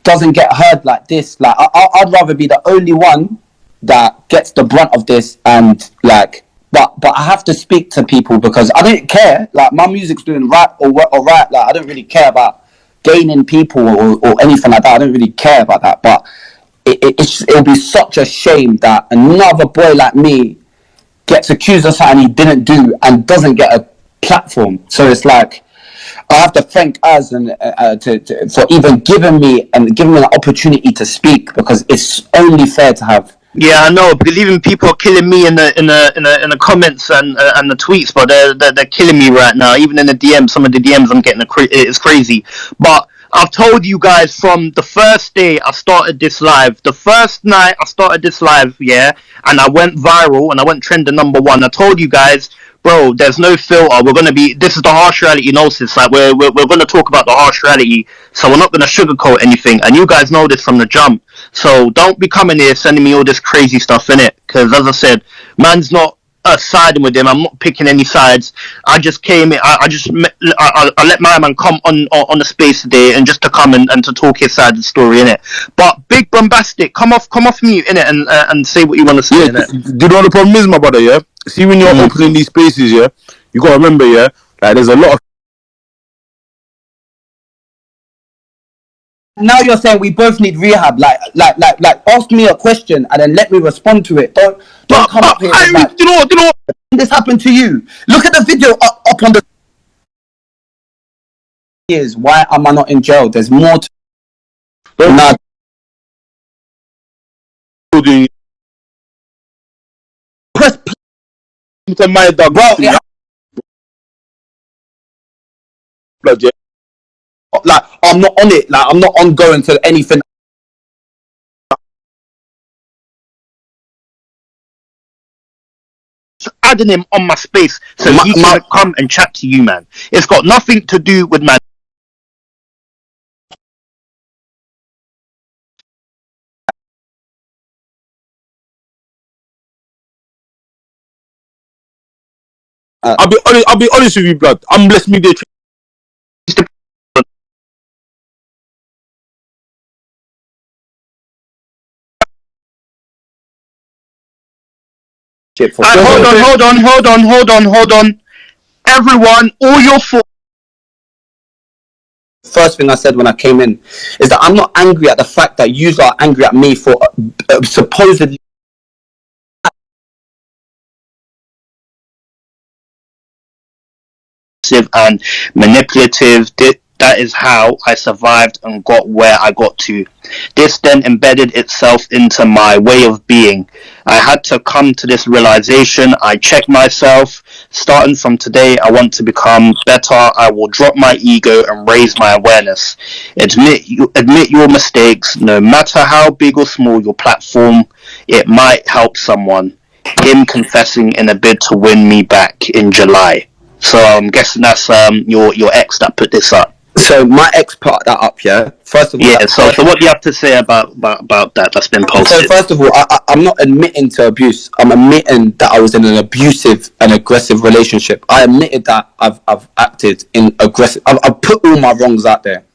doesn't get heard like this. Like I'd rather be the only one that gets the brunt of this, and like, but I have to speak to people because I don't care. Like my music's doing right or right. Like I don't really care about gaining people or anything like that. I don't really care about that. But it'll be such a shame that another boy like me gets accused of something he didn't do and doesn't get a platform. So it's like, I have to thank us and for even giving me the opportunity to speak, because it's only fair to have. Yeah, I know, because even people are killing me in the comments and the tweets, but they're killing me right now. Even in the DMs, some of the DMs I'm getting it's crazy. But I've told you guys from the first day I started this live, the first night I started this live, yeah, and I went viral and I went trending #1. I told you guys, bro, there's no filter. This is the harsh reality gnosis. Like we're gonna talk about the harsh reality, so we're not gonna sugarcoat anything. And you guys know this from the jump. So don't be coming here sending me all this crazy stuff in it, because as I said, man's not siding with him. I'm not picking any sides. I just came in. I let my man come on the space today and just to come and to talk his side of the story in it. But big bombastic, come off mute in it and say what you want to say in it. Do you know what the problem is, my brother? Yeah. See, when you're opening these spaces, yeah, you gotta remember, yeah, like there's a lot of. Now you're saying we both need rehab. Like, ask me a question and then let me respond to it. Don't come up here. Like, you know what? This happened to you. Look at the video up on the. Is why am I not in jail? There's more to. Nah. Press play To my dog, bro. Like I'm not on it. Like I'm not ongoing to anything. Adding him on my space so he can come and chat to you, man. It's got nothing to do with man. I'll be honest with you, blood. I'm blessed media. Hold on. Everyone, all your fault. First thing I said when I came in is that I'm not angry at the fact that you are angry at me for supposedly. And manipulative. That is how I survived and got where I got to. This then embedded itself into my way of being. I had to come to this realization. I checked myself, Starting from today, I want to become better. I will drop my ego and raise my awareness. Admit your mistakes, no matter how big or small your platform. It might help someone. Him confessing in a bid to win me back in July. So I'm guessing that's your ex that put this up. So my ex put that up, yeah. First of all, Yeah. So what do you have to say about that? That's been posted. So first of all, I'm not admitting to abuse. I'm admitting that I was in an abusive and aggressive relationship. I admitted that I've acted in aggressive. I've put all my wrongs out there.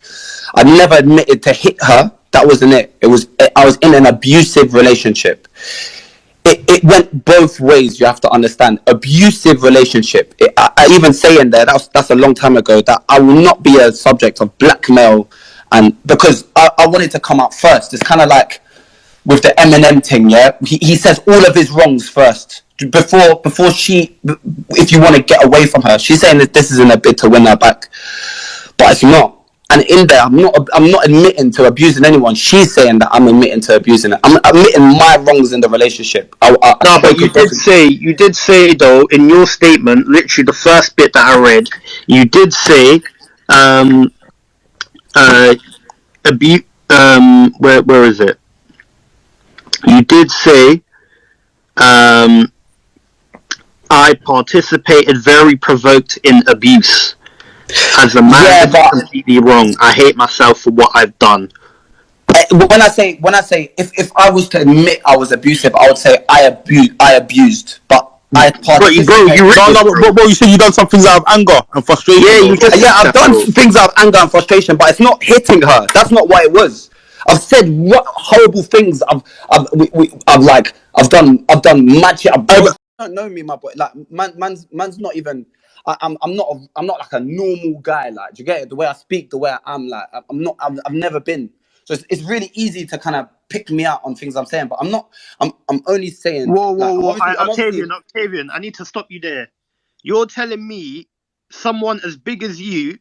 I never admitted to hit her. That wasn't it. I was in an abusive relationship. It went both ways. You have to understand. Abusive relationship. I even say in there that's a long time ago that I will not be a subject of blackmail, and because I wanted to come out first. It's kind of like with the Eminem thing. Yeah, he says all of his wrongs first before she. If you want to get away from her, she's saying that this isn't a bid to win her back, but it's not. And in there, I'm not admitting to abusing anyone. She's saying that I'm admitting to abusing her. I'm admitting my wrongs in the relationship. No, but you did say though in your statement, literally the first bit that I read, you did say, where is it? You did say, I participated very provoked in abuse. As a man, Yeah, but completely wrong. I hate myself for what I've done. when I say if I was to admit I was abusive, I would say I abused, but I participated. Bro, you said you done some things out of anger and frustration. Yeah, I've done things out of anger and frustration, but it's not hitting her. That's not what it was. I've said what horrible things. I've done mad shit. You don't know me, my boy. Like man's not even. I'm not like a normal guy. Like, do you get it? The way I speak, the way I am. Like, I'm not. I've never been. So it's really easy to kind of pick me out on things I'm saying, but I'm not. I'm only saying. Whoa! Octavian, I need to stop you there. You're telling me someone as big as you,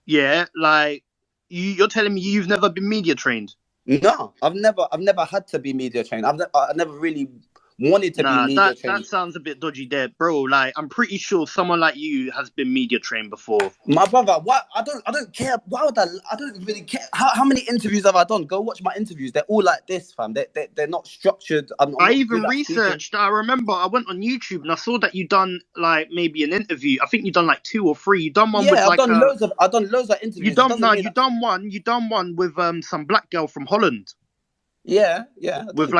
yeah, like you're telling me you've never been media trained. No, I've never had to be media trained. I've never really wanted to be media trained. That sounds a bit dodgy there, bro. Like, I'm pretty sure someone like you has been media trained before. My brother, what? I don't care. Why would I don't really care. How many interviews have I done? Go watch my interviews. They're all like this, fam. They're not structured. I even researched. I remember I went on YouTube and I saw that you done like maybe an interview. I think you done like 2 or 3. You done one with I've done loads of interviews. You done one with some black girl from Holland. Yeah. With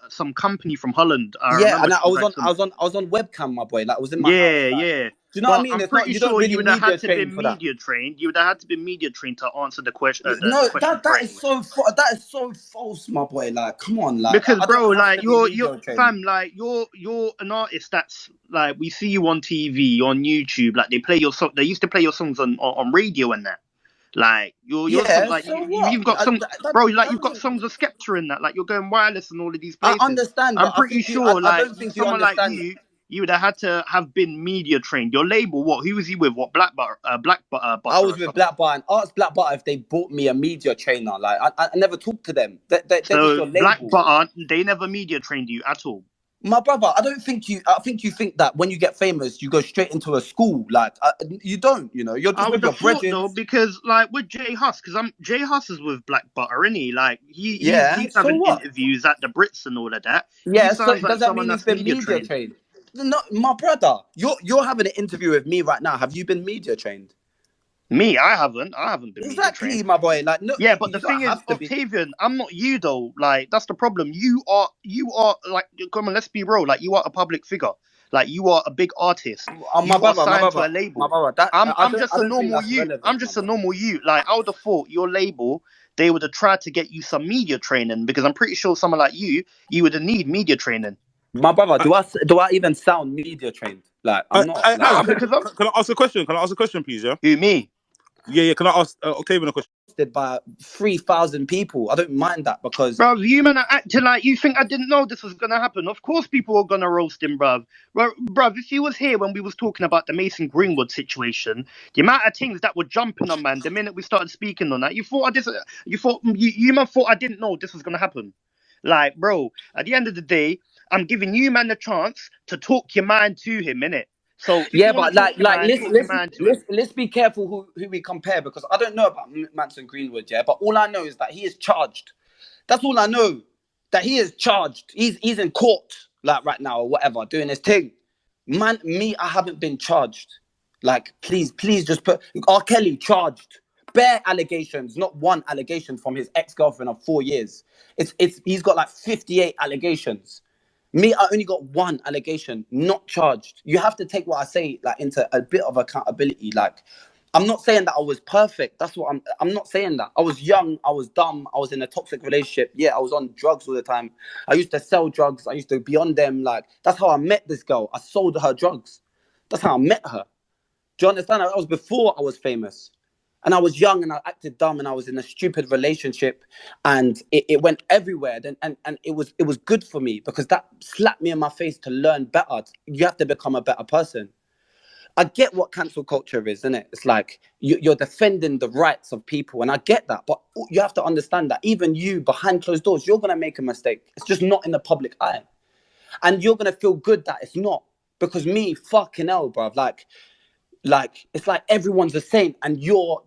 some company from Holland. And I was on webcam, my boy. Like, I was in my house. Like, yeah. Do you know what I mean? I'm pretty sure you would have had to be media trained. You would have had to be media trained to answer the question. That is so false, my boy. Like, come on, like. Because, bro, like you're fam, like you're an artist that's like we see you on TV, on YouTube. Like they play your song. They used to play your songs on radio and that. Like you've got songs, bro. Like you've got songs of Skepta in that. Like you're going wireless and all of these places. I understand. I'm pretty sure, like someone like you would have had to have been media trained. Your label, what? Who was he with? What? Black Butter. I was with Black Butter, and asked Black Butter if they bought me a media trainer. Like I never talked to them. They're just your label. Black Butter, they never media trained you at all. My brother, I think you think that when you get famous, you go straight into a school. Like you don't, you know. You're just with your brethren. Though, because like with Jay Huss, because Jay Huss is with Black Butter, isn't he? Like he's having interviews at the Brits and all of that. Yeah, so does that mean he's been media trained? No, my brother, you're having an interview with me right now. Have you been media trained? Me, I haven't been exactly, my boy. Like, no. Yeah, but the thing is, Octavian, I'm not you though. Like, that's the problem. You are like, come on, let's be real. Like, you are a public figure. Like, you are a big artist. My brother, to a label. My brother, I'm just a normal you. I'm just a normal you. Like, I would have thought your label, they would have tried to get you some media training because I'm pretty sure someone like you would have need media training. My brother, do I even sound media trained? Like, I'm not. Can I ask a question? Can I ask a question, please? Yeah. Who, me? Yeah. Can I ask Octavian a question? By 3,000 people. I don't mind that because... Bruv, you man are acting like you think I didn't know this was going to happen. Of course people are going to roast him, bruv. Bruv, if you was here when we was talking about the Mason Greenwood situation, the amount of things that were jumping on, man, the minute we started speaking on that, you man thought I didn't know this was going to happen. Like, bro, at the end of the day, I'm giving you man the chance to talk your mind to him, innit? So if Yeah, you want to but talk your mind, let's talk your let's mind to let's him. let's be careful who we compare, because I don't know about Manson Greenwood, yeah. But all I know is that he is charged. That's all I know. That he is charged. He's in court like right now or whatever, doing his thing. Man, me, I haven't been charged. Like, please just put R. Kelly charged. Bare allegations, not one allegation from his ex-girlfriend of 4 years. It's he's got like 58 allegations. Me, I only got one allegation, not charged. You have to take what I say like into a bit of accountability. Like, I'm not saying that I was perfect. That's what I'm not saying that. I was young, I was dumb, I was in a toxic relationship. Yeah, I was on drugs all the time. I used to sell drugs, I used to be on them. Like, that's how I met this girl. I sold her drugs. That's how I met her. Do you understand? That was before I was famous. And I was young and I acted dumb and I was in a stupid relationship and it went everywhere. Then and it was good for me because that slapped me in my face to learn better. You have to become a better person. I get what cancel culture is, isn't it? It's like you're defending the rights of people, and I get that. But you have to understand that even you, behind closed doors, you're gonna make a mistake. It's just not in the public eye, and you're gonna feel good that it's not. Because me, fucking hell, bruv, like it's like everyone's the same, and you're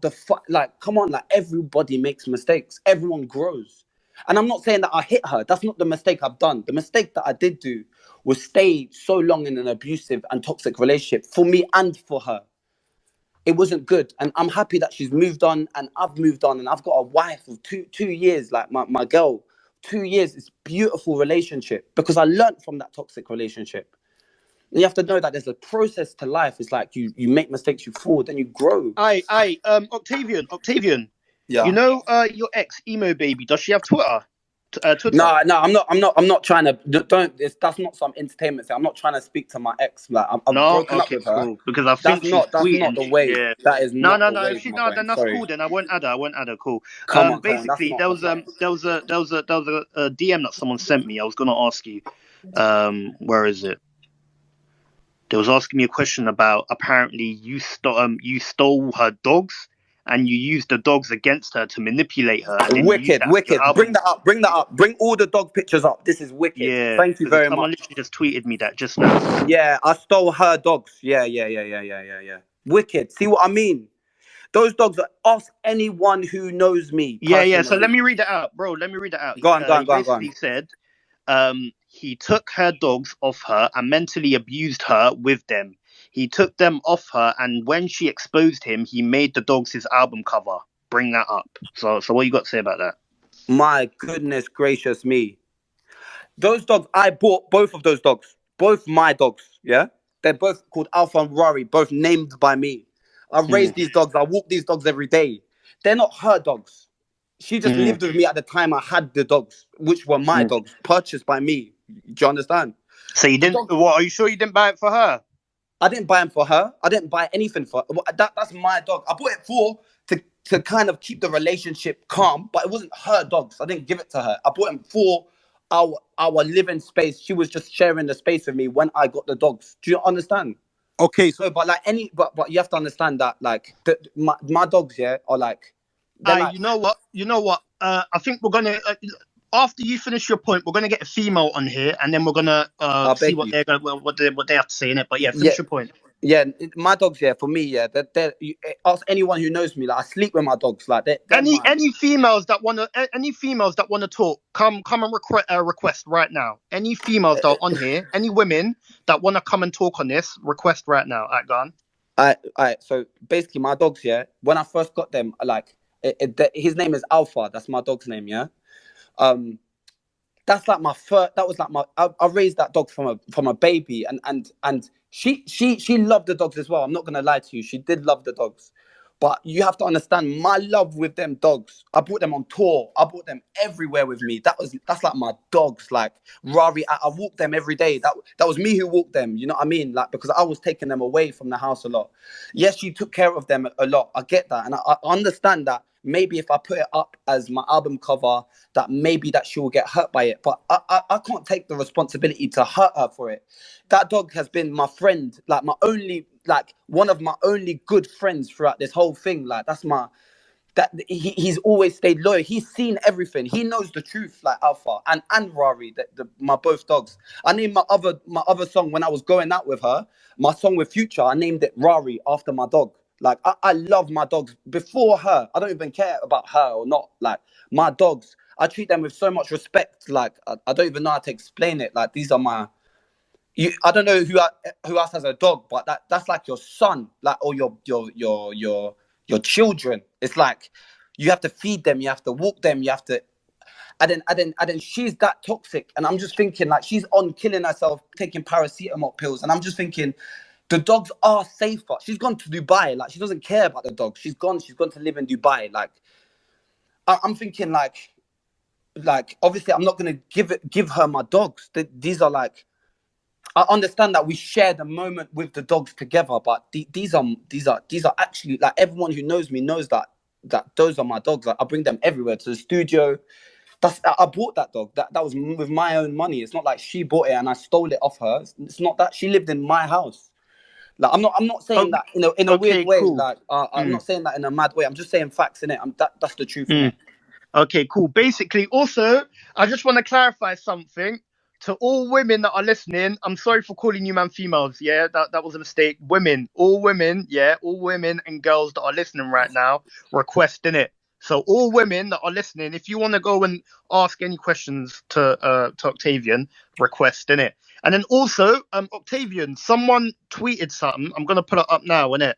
like, come on, like everybody makes mistakes. Everyone grows, and I'm not saying that I hit her. That's not the mistake I've done. The mistake that I did do was stay so long in an abusive and toxic relationship for me and for her. It wasn't good, and I'm happy that she's moved on, and I've moved on, and I've got a wife of two years, like my girl. 2 years, it's beautiful relationship because I learned from that toxic relationship. And you have to know that there's a process to life. It's like you make mistakes, you fall, then you grow. Octavian. You Yeah. know, your ex emo baby. Does she have Twitter? Twitter. No, I'm not trying to. Don't. That's not some entertainment thing. I'm not trying to speak to my ex. Like, I've No, broken up okay, with her. cool. Because I That's think she's not. That's not tweeting. the way. Yeah. That is No, not no, the no. If way, she my no, boy. then I'm that's sorry. cool. Then I won't add her. I won't add her. Cool. Come on. That's Basically, not. That's not. there was a DM that someone sent me. I was gonna ask you. Where is it? They was asking me a question about apparently you stole her dogs and you used the dogs against her to manipulate her, and then you used Wicked, that for your wicked. Bring album. that up. Bring that up. Bring all the dog pictures up. This is wicked. Yeah, Thank you because very someone much. literally just tweeted me that just now. Yeah, I stole her dogs. Yeah. Wicked. See what I mean? Those dogs are. Ask anyone who knows me Yeah, yeah. So personally. let me read that out, bro. Let me read that out. Go on, go on, He go on, go on. basically said he took her dogs off her and mentally abused her with them. He took them off her, and when she exposed him, he made the dogs his album cover. Bring that up. So what you got to say about that? My goodness gracious me. Those dogs, I bought both of those dogs. Both my dogs, yeah? They're both called Alpha and Rory, both named by me. I Mm, raised these dogs. I walk these dogs every day. They're not her dogs. She just mm, lived with me at the time I had the dogs, which were my mm. dogs, purchased by me. Do you understand? So you The didn't? dogs, What? Are you sure you didn't buy it for her? I didn't buy them for her. I didn't buy anything for her. That's my dog. I bought it for to kind of keep the relationship calm, but it wasn't her dogs. I didn't give it to her. I bought them for our living space. She was just sharing the space with me when I got the dogs. Do you understand? Okay, so So, but like but you have to understand that like my dogs, yeah, are like they're like You know what? You know what? I think we're gonna after you finish your point, we're gonna get a female on here, and then we're gonna I see beg what you. what they have to say in it. But yeah, Yeah, finish your point. yeah. My dogs, yeah, for me, yeah, ask anyone who knows me. Like I sleep with my dogs. Like they're my. Any females that wanna talk, come and request right now. Any females that are on here, any women that wanna come and talk on this, request right now. At Gun. I so basically my dogs, yeah, when I first got them, like his name is Alpha, that's my dog's name, yeah. um that's like my first, that was like I raised that dog from a baby, and she loved the dogs as well. I'm not gonna lie to you, she did love the dogs. But you have to understand my love with them dogs. I brought them on tour. I brought them everywhere with me. That's like my dogs. Like Rari, I walk them every day. That was me who walked them. You know what I mean? Like because I was taking them away from the house a lot. Yes, she took care of them a lot. I get that, and I understand that. Maybe if I put it up as my album cover, that maybe that she will get hurt by it. But I can't take the responsibility to hurt her for it. That dog has been my friend, like my only, like one of my only good friends throughout this whole thing. Like that he's always stayed loyal. He's seen everything. He knows the truth, like Alpha and Rari, my both dogs. I named my other song when I was going out with her. My song with Future, I named it Rari after my dog. Like I love my dogs before her. I don't even care about her or not. Like my dogs, I treat them with so much respect. Like I don't even know how to explain it. Like these are my. I don't know who else has a dog, but that's like your son, like or your children. It's like you have to feed them, you have to walk them, you have to. And then she's that toxic, and I'm just thinking like she's on killing herself, taking paracetamol pills, and I'm just thinking, the dogs are safer. She's gone to Dubai, like she doesn't care about the dogs. She's gone to live in Dubai. Like I'm thinking like obviously I'm not gonna give her my dogs. These are like. I understand that we share the moment with the dogs together, but these are actually like everyone who knows me knows that those are my dogs. Like, I bring them everywhere to the studio. I bought that dog. That was with my own money. It's not like she bought it and I stole it off her. It's not that. She lived in my house. Like I'm not saying that in a weird way. Cool. Like I'm not saying that in a mad way. I'm just saying facts in it. That's the truth in it. Okay, cool. Basically, also, I just want to clarify something to all women that are listening. I'm sorry for calling you man females. Yeah, that was a mistake. Women, all women, yeah, all women and girls that are listening right now, requesting it. So all women that are listening, if you want to go and ask any questions to Octavian, requesting it. And then also, Octavian, someone tweeted something. I'm gonna put it up now, innit?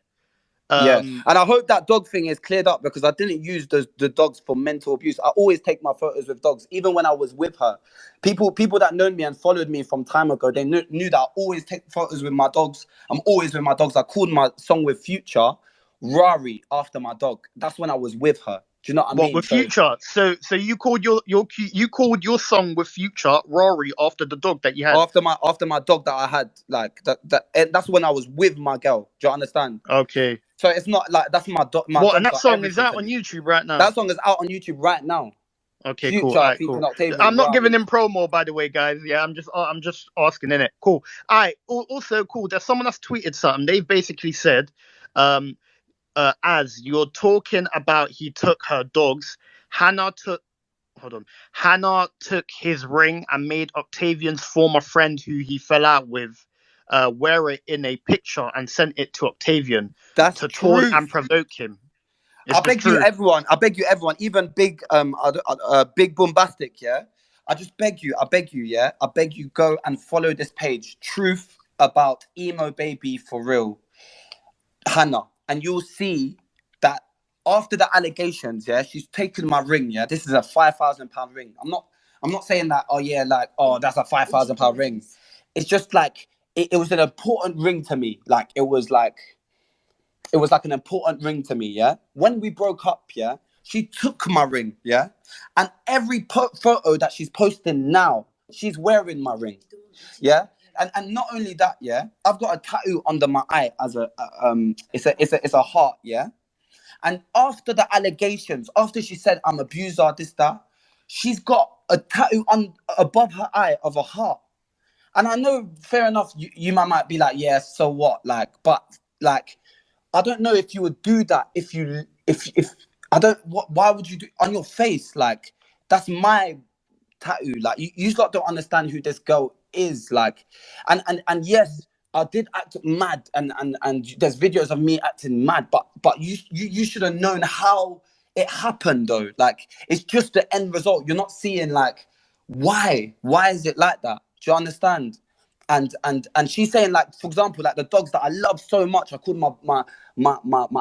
Yeah, and I hope that dog thing is cleared up because I didn't use the dogs for mental abuse. I always take my photos with dogs, even when I was with her. People that known me and followed me from time ago, they knew that I always take photos with my dogs. I'm always with my dogs. I called my song with Future Rari after my dog. That's when I was with her. Do you know what I mean? What with Future? So you called you called your song with Future Rory after the dog that you had. After my dog that I had, like that's when I was with my girl. Do you understand? Okay. So it's not like that's my dog. What, and that song is out on YouTube right now? That song is out on YouTube right now. Okay, Future, cool. All right, cool. Octavian, I'm not Rari. giving him promo, by the way, guys. Yeah, I'm just asking, innit? Cool. All right. Also, cool. There's someone that's tweeted something. They've basically said, as you're talking about, he took her dogs. Hannah took his ring and made Octavian's former friend, who he fell out with, wear it in a picture and sent it to Octavian to taunt and provoke him. I beg you, everyone. Even big, big bombastic. Yeah, I beg you. Yeah, I beg you. Go and follow this page. Truth about emo baby for real, Hannah, and you'll see that after the allegations, yeah, she's taken my ring. Yeah, this is a £5,000 ring. I'm not saying that. Oh yeah, like that's a £5,000 ring. It's just like it was an important ring to me. Like it was like an important ring to me, yeah? When we broke up, yeah, she took my ring, yeah? And every photo that she's posting now, she's wearing my ring, yeah? And not only that, yeah, I've got a tattoo under my eye as it's a heart, yeah? And after the allegations, after she said I'm abuser, this, that, she's got a tattoo above her eye of a heart. And I know, fair enough, you might be like, yeah, so what? Like, but like, I don't know if you would do that if I don't. Why would you do on your face? Like that's my tattoo. Like you lot don't understand who this girl is. Like, and yes, I did act mad, and there's videos of me acting mad. But you should have known how it happened though. Like it's just the end result. You're not seeing like why is it like that? Do you understand? And she's saying like, for example, like the dogs that I love so much, I called my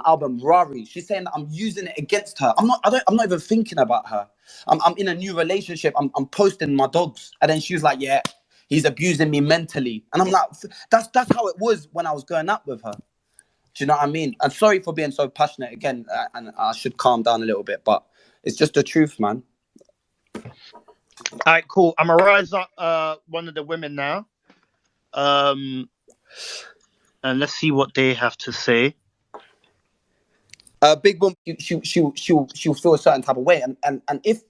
album Rari. She's saying that I'm using it against her. I'm not even thinking about her. I'm in a new relationship. I'm posting my dogs, and then she was like, yeah, he's abusing me mentally, and I'm like, that's how it was when I was going out with her. Do you know what I mean? And sorry for being so passionate again, and I should calm down a little bit, but it's just the truth, man. All right, cool. I'm gonna rise up one of the women now. And let's see what they have to say. Big Boom, she'll feel a certain type of way, and if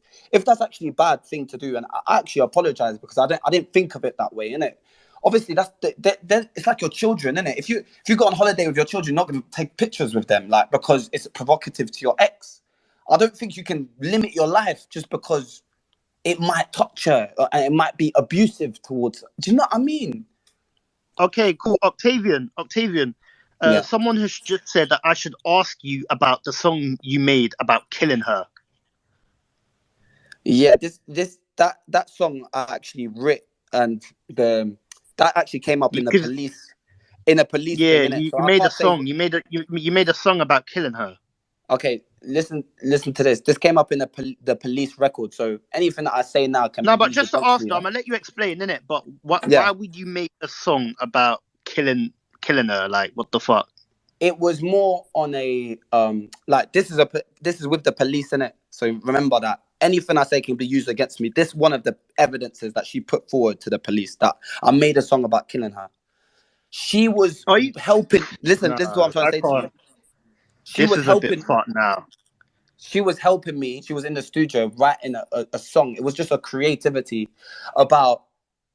that's actually a bad thing to do, and I actually apologize because I didn't think of it that way, innit? Obviously, that's it's like your children, innit? If you go on holiday with your children, you're not going to take pictures with them, like because it's provocative to your ex. I don't think you can limit your life just because it might touch her and it might be abusive towards her. Do you know what I mean? Okay, cool. Octavian. Yeah. Someone has just said that I should ask you about the song you made about killing her. Yeah, that song I actually writ, and the that actually came up in the Because police thing, yeah, innit? So you I made a can't say. song. You made a song about killing her. Okay, listen to this. This came up in the police record. So anything that I say now can be No, but used just to against ask me. though, Yeah. I'm gonna let you explain, innit? But Yeah. why would you make a song about killing her? Like, what the fuck? It was more on a like this is with the police in it. So remember that anything I say can be used against me. This one of the evidences that she put forward to the police that I made a song about killing her. She was Are you? helping. Listen, No, this is what I'm trying I to say to you. can't. She This was is a bit helping. fucked now. She was helping me. She was in the studio writing a song. It was just a creativity about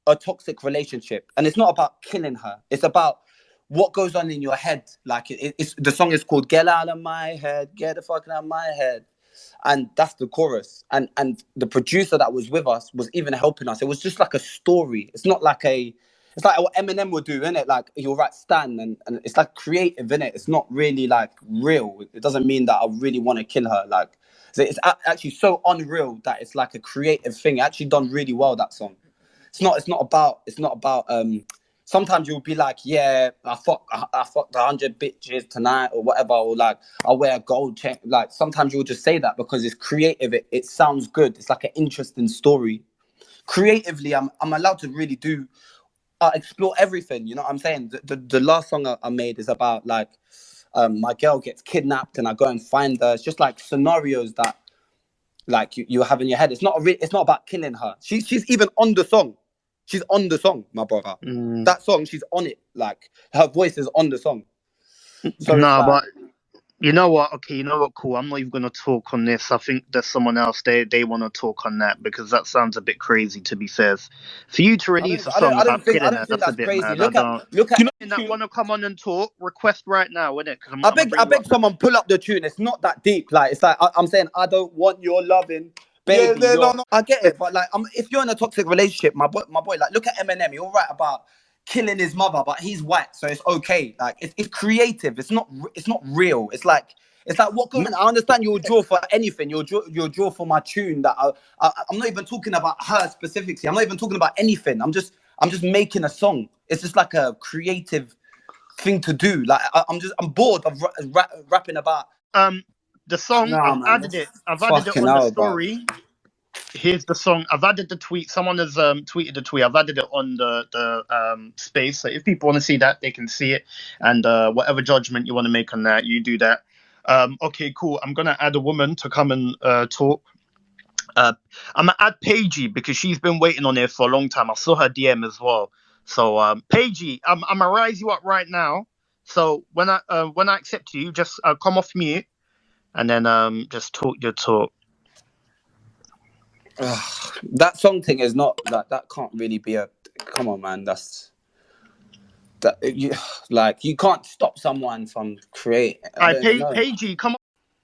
a toxic relationship, and it's not about killing her. It's about what goes on in your head. Like it's the song is called "Get Out of My Head," get the fuck out of my head, and that's the chorus. And the producer that was with us was even helping us. It was just like a story. It's not like a. It's like what Eminem would do, innit? Like he'll write Stan, and it's like creative, innit? It's not really like real. It doesn't mean that I really want to kill her. Like so it's actually so unreal that it's like a creative thing. It actually done really well, that song. It's not about sometimes you'll be like, yeah, I fucked 100 bitches tonight or whatever, or like I wear a gold chain. Like sometimes you'll just say that because it's creative, it sounds good, it's like an interesting story. Creatively, I'm allowed to really do explore everything, you know what I'm saying? The last song I made is about like my girl gets kidnapped and I go and find her. It's just like scenarios that like you have in your head. It's not about killing her. She's even on the song. She's on the song, my brother. Mm, That song, she's on it. Like her voice is on the song. So it's no, like but you know what? Okay, you know what? Cool. I'm not even gonna talk on this. I think there's someone else. They want to talk on that because that sounds a bit crazy. To be fair, for you to release a song about I killing don't her, think that's a that's bit crazy. mad. I don't. Look at You know, any That tune. want to come on and talk? Request right now, innit? Because I'm I gonna beg bring I you up. beg someone pull up the tune. It's not that deep. Like it's like I'm saying I don't want your loving, yeah, baby. no, You're no. I get it, but like if you're in a toxic relationship, my boy, like look at Eminem. He'll write about killing his mother, but he's white, so it's okay. Like it's creative. It's not real. It's like what goes. I understand you'll draw for anything. You'll draw for my tune. I'm not even talking about her specifically. I'm not even talking about anything. I'm just making a song. It's just like a creative thing to do. Like I'm bored of rapping about. Um, the song Nah, man, that's I've added it fucking on the hell, bro. story. Here's the song. I've added the tweet. Someone has tweeted the tweet. I've added it on the space. So if people want to see that, they can see it. And whatever judgment you want to make on that, you do that. Okay, cool. I'm gonna add a woman to come and talk. Uh, I'm gonna add Paigey because she's been waiting on it for a long time. I saw her DM as well. So Paigey, I'm gonna rise you up right now. So when I accept you, just come off mute and then just talk your talk. That song thing is not like that. Can't really be a. Come on, man. That's that. You like you can't stop someone from creating. I I don't even know. Paigey, come on.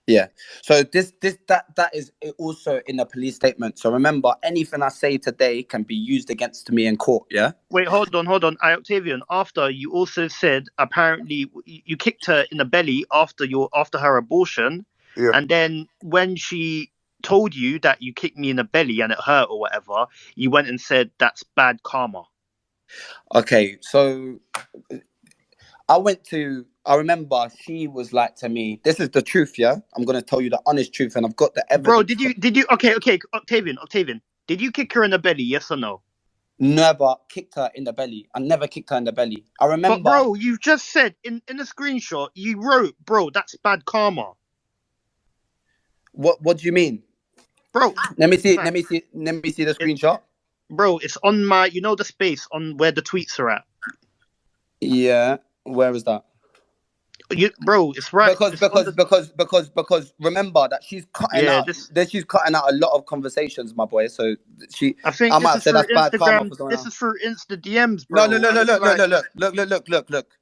Yeah. So that is also in the police statement. So remember, anything I say today can be used against me in court. Yeah. Wait, hold on. Octavian, after you also said apparently you kicked her in the belly after her abortion, Yeah. and then when she told you that you kicked me in the belly and it hurt or whatever, you went and said that's bad karma. Okay. So I remember she was like to me, this is the truth, yeah? I'm going to tell you the honest truth, and I've got the Bro, evidence. did you okay, Octavian, did you kick her in the belly, yes or no? Never kicked her in the belly. I never kicked her in the belly. I But remember. bro, you just said in the screenshot you wrote, bro, that's bad karma. What do you mean? Bro, Let me see. fam, Let me see the it, screenshot. bro, it's on my the space on where the tweets are at. Yeah. Where is that? Bro, it's right. Because It's on because the because because because remember that she's cutting yeah. out. She's cutting out a lot of conversations, my boy. So I think I this might is say through that's bad karma Instagram. for someone This else. is through Insta DMs, No, no, bro. no, And no, it's look, look, like, look, look, look, look, look, look, look.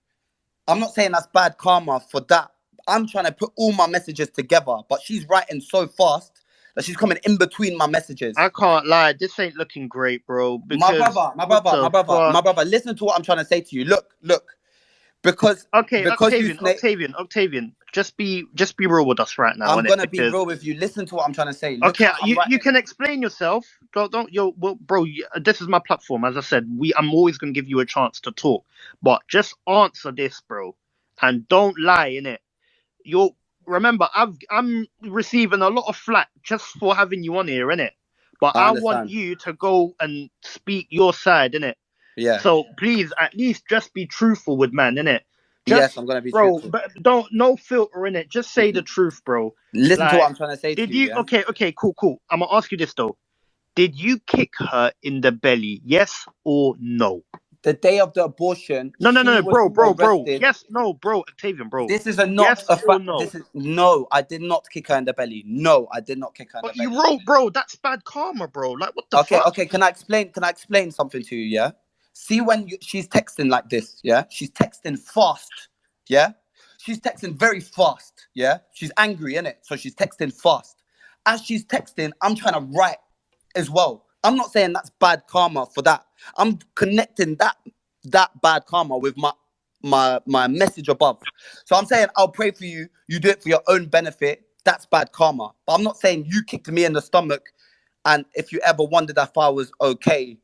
I'm not saying that's bad karma for that. I'm trying to put all my messages together, but she's writing so fast that she's coming in between my messages. I can't lie. This ain't looking great, bro. My Because brother, my what brother, the my brother, fuck? my brother. Listen to what I'm trying to say to you. Look. Because Okay, you Octavian, snake. Octavian. Just be real with us right now, I'm innit? gonna be Because real with you. Listen to what I'm trying to say. Look okay, how I'm you writing. can explain yourself. Don't yo, well, bro. This is my platform. As I said, I'm always gonna give you a chance to talk, but just answer this, bro, and don't lie in it. You're remember, I'm receiving a lot of flack just for having you on here, innit? But I I want understand. you to go and speak your side, innit? Yeah. So please, at least just be truthful with man, innit? Yes, Just, I'm gonna be bro, truthful. but don't no filter in it. Just say the truth, bro. Listen to what Like, I'm trying to say to did you. you? Yeah. Okay, cool. I'm gonna ask you this though. Did you kick her in the belly? Yes or no? The day of the abortion, No, she was bro. arrested. Yes, no, bro, Octavian, bro. This is a not Yes a or fact. no? This is no. I did not kick her in the belly. No, I did not kick her in the But you belly. wrote, bro. That's bad karma, bro. Like, what the Okay, fuck? okay. Can I explain? Can I explain something to you? Yeah. See when she's texting like this. Yeah. She's texting fast. Yeah. She's texting very fast. Yeah. She's angry, innit? So she's texting fast. As she's texting, I'm trying to write as well. I'm not saying that's bad karma for that. I'm connecting that bad karma with my message above. So I'm saying I'll pray for you. You do it for your own benefit. That's bad karma. But I'm not saying you kicked me in the stomach. And if you ever wondered if I was okay,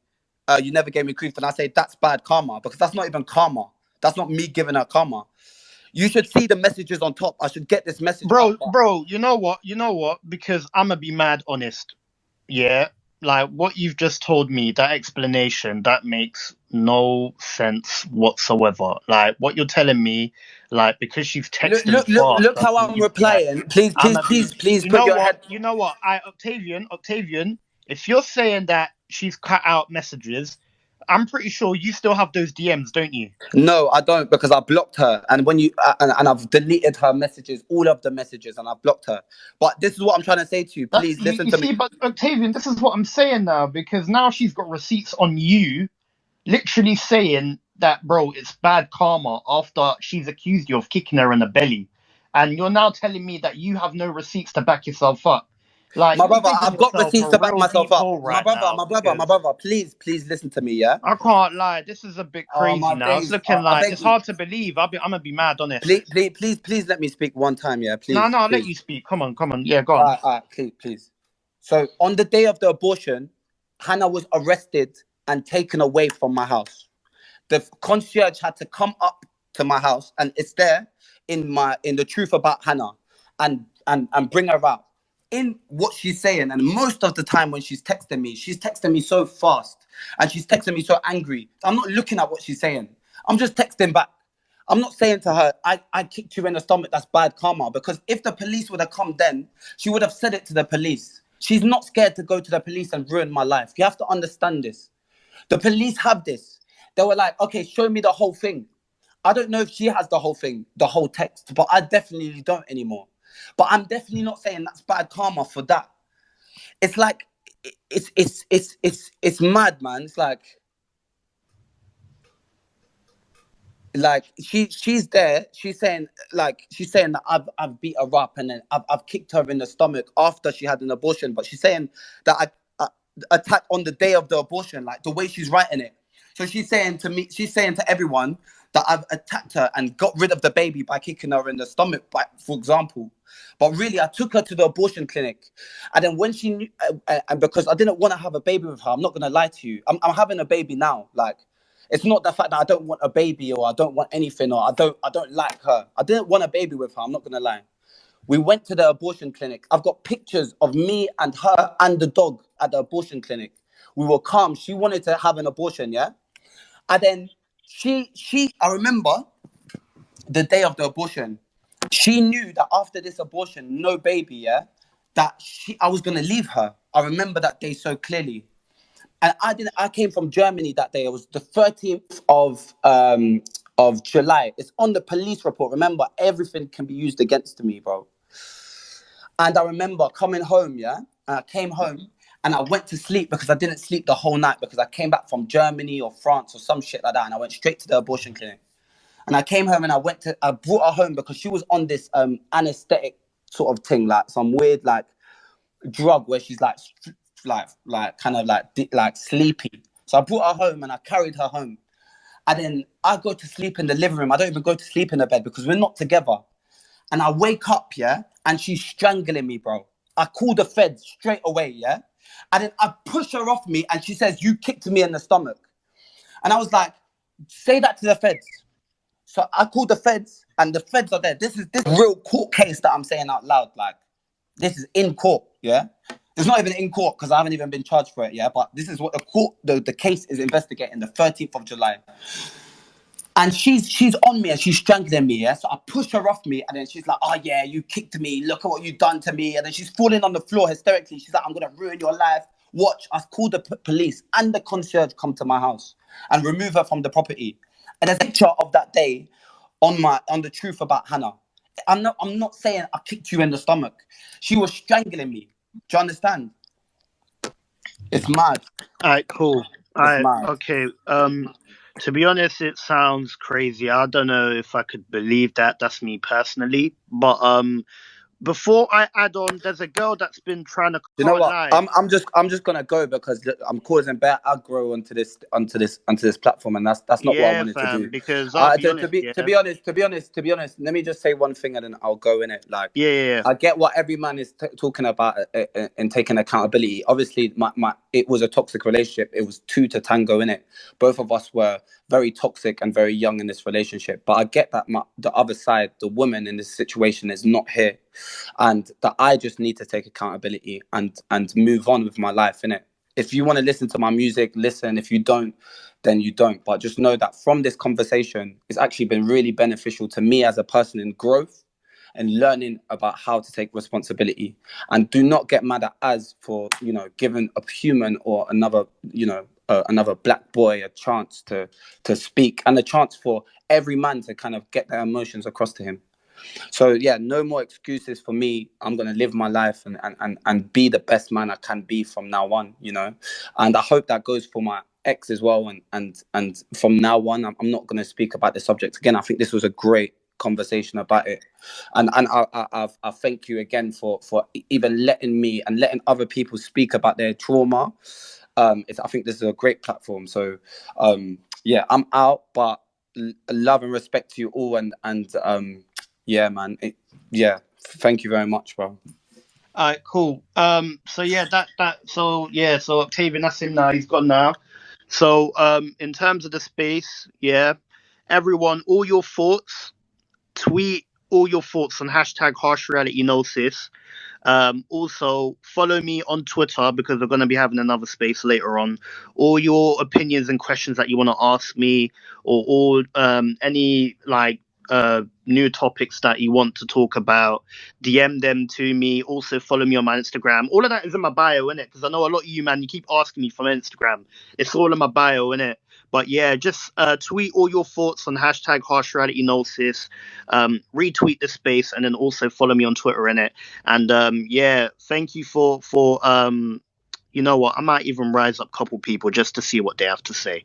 you never gave me grief. And I say that's bad karma because that's not even karma. That's not me giving her karma. You should see the messages on top. I should get this message up. Bro. You know what? Because I'm gonna be mad honest. Yeah, like what you've just told me, that explanation, that makes no sense whatsoever. Like what you're telling me, like because she's texting fast Look how doesn't I'm mean like replying. Please, I'ma be. please put your head. You know what? Octavian. If you're saying that she's cut out messages, I'm pretty sure you still have those DMs, don't you? No, I don't because I blocked her. And when you and I've deleted her messages, all of the messages, and I've blocked her. But this is what I'm trying to say to you. That Please listen you to me. see, but Octavian, this is what I'm saying now because now she's got receipts on you literally saying that, bro, it's bad karma after she's accused you of kicking her in the belly. And you're now telling me that you have no receipts to back yourself up. Like, My you're brother, digging I've got yourself receipts a to back real myself deep up. hole right now My because brother, please listen to me, yeah? I can't lie. This is a bit Oh crazy my now. It's days. looking I like beg it's you. hard to believe. I'm going to be mad, honest. Please let me speak one time, yeah? No, Please, I'll let please. you speak. Come on. Yeah, go on. All right, please. So on the day of the abortion, Hannah was arrested and taken away from my house. The concierge had to come up to my house, and it's there in the truth about Hannah, and bring her out. In what she's saying, and most of the time when she's texting me so fast, and she's texting me so angry. I'm not looking at what she's saying. I'm just texting back. I'm not saying to her, I kicked you in the stomach, that's bad karma. Because if the police would have come then, she would have said it to the police. She's not scared to go to the police and ruin my life. You have to understand this. The police have this. They were like, okay, show me the whole thing. I don't know if she has the whole thing, the whole text, but I definitely don't anymore. But I'm definitely not saying that's bad karma for that. It's like, it's mad, man. It's like she's there. She's saying that I've beat her up and then I've kicked her in the stomach after she had an abortion. But she's saying that I attacked on the day of the abortion, like the way she's writing it. So she's saying to everyone that I've attacked her and got rid of the baby by kicking her in the stomach, for example. But really, I took her to the abortion clinic, and then when she knew, and because I didn't want to have a baby with her, I'm not gonna lie to you. I'm having a baby now, like. It's not the fact that I don't want a baby or I don't want anything or I don't like her. I didn't want a baby with her, I'm not gonna lie. We went to the abortion clinic. I've got pictures of me and her and the dog at the abortion clinic. We were calm. She wanted to have an abortion, yeah? And then I remember the day of the abortion. She knew that after this abortion, no baby, yeah, I was gonna leave her. I remember that day so clearly. And I came from Germany that day. It was the 13th of July. It's on the police report. Remember, everything can be used against me, bro. And I remember coming home, yeah? And I came home and I went to sleep because I didn't sleep the whole night because I came back from Germany or France or some shit like that. And I went straight to the abortion clinic. And I came home and I brought her home because she was on this anesthetic sort of thing, like some weird like drug where she's like kind of like sleepy. So I brought her home and I carried her home. And then I go to sleep in the living room. I don't even go to sleep in the bed because we're not together. And I wake up, yeah, and she's strangling me, bro. I call the feds straight away, yeah. And then I push her off me and she says, "You kicked me in the stomach." And I was like, say that to the feds. So I called the feds and the feds are there. This is real court case that I'm saying out loud. Like, this is in court, yeah? It's not even in court because I haven't even been charged for it, yeah? But this is what the case is investigating, the 13th of July. And she's on me and she's strangling me, yeah? So I push her off me and then she's like, "Oh yeah, you kicked me. Look at what you've done to me." And then she's falling on the floor hysterically. She's like, "I'm going to ruin your life. Watch." I've called the police and the concierge come to my house and remove her from the property. And there's a picture of that day on the truth about Hannah. I'm not saying I kicked you in the stomach. She was strangling me. Do you understand? It's mad. All right, cool. All It's right, mad. okay. To be honest, it sounds crazy. I don't know if I could believe that. That's me personally. But before I add on, there's a girl that's been trying to You know cut a what? lie. I'm just gonna go because I'm causing bad aggro onto this platform, and that's not what I Yeah, wanted to fam. do. Because I'll be honest, To yeah, be honest, to be honest, let me just say one thing, and then I'll go in it. Like, yeah, yeah, yeah. I get what every man is talking about and taking accountability. Obviously, it was a toxic relationship. It was two to tango in it. Both of us were very toxic and very young in this relationship. But I get that the other side, the woman in this situation, is not here, and that I just need to take accountability and move on with my life. In it, if you want to listen to my music, listen. If you don't, then you don't. But just know that from this conversation, it's actually been really beneficial to me as a person in growth and learning about how to take responsibility. And do not get mad at us for, giving a human or another, another black boy a chance to speak and a chance for every man to kind of get their emotions across to him. So yeah, no more excuses for me. I'm gonna live my life and be the best man I can be from now on. And I hope that goes for my ex as well. And from now on, I'm not gonna speak about the subject again. I think this was a great conversation about it, and I thank you again for even letting me and letting other people speak about their trauma. I think this is a great platform. So yeah, I'm out, but love and respect to you all, and yeah, man. Yeah, thank you very much, bro. All right, cool. So yeah, so Octavian, that's him now. He's gone now. So in terms of the space, yeah, everyone, all your thoughts, tweet all your thoughts on hashtag harsh reality gnosis. Also, follow me on Twitter because we're going to be having another space later on. All your opinions and questions that you want to ask me, or all any like new topics that you want to talk about, DM them to me. Also, follow me on my Instagram. All of that is in my bio, innit? Because I know a lot of you, man, you keep asking me from Instagram. It's all in my bio, innit? But yeah, just tweet all your thoughts on hashtag harsh reality gnosis. Retweet the space, and then also follow me on Twitter, in it. And yeah, thank you for you know what? I might even rise up a couple people just to see what they have to say.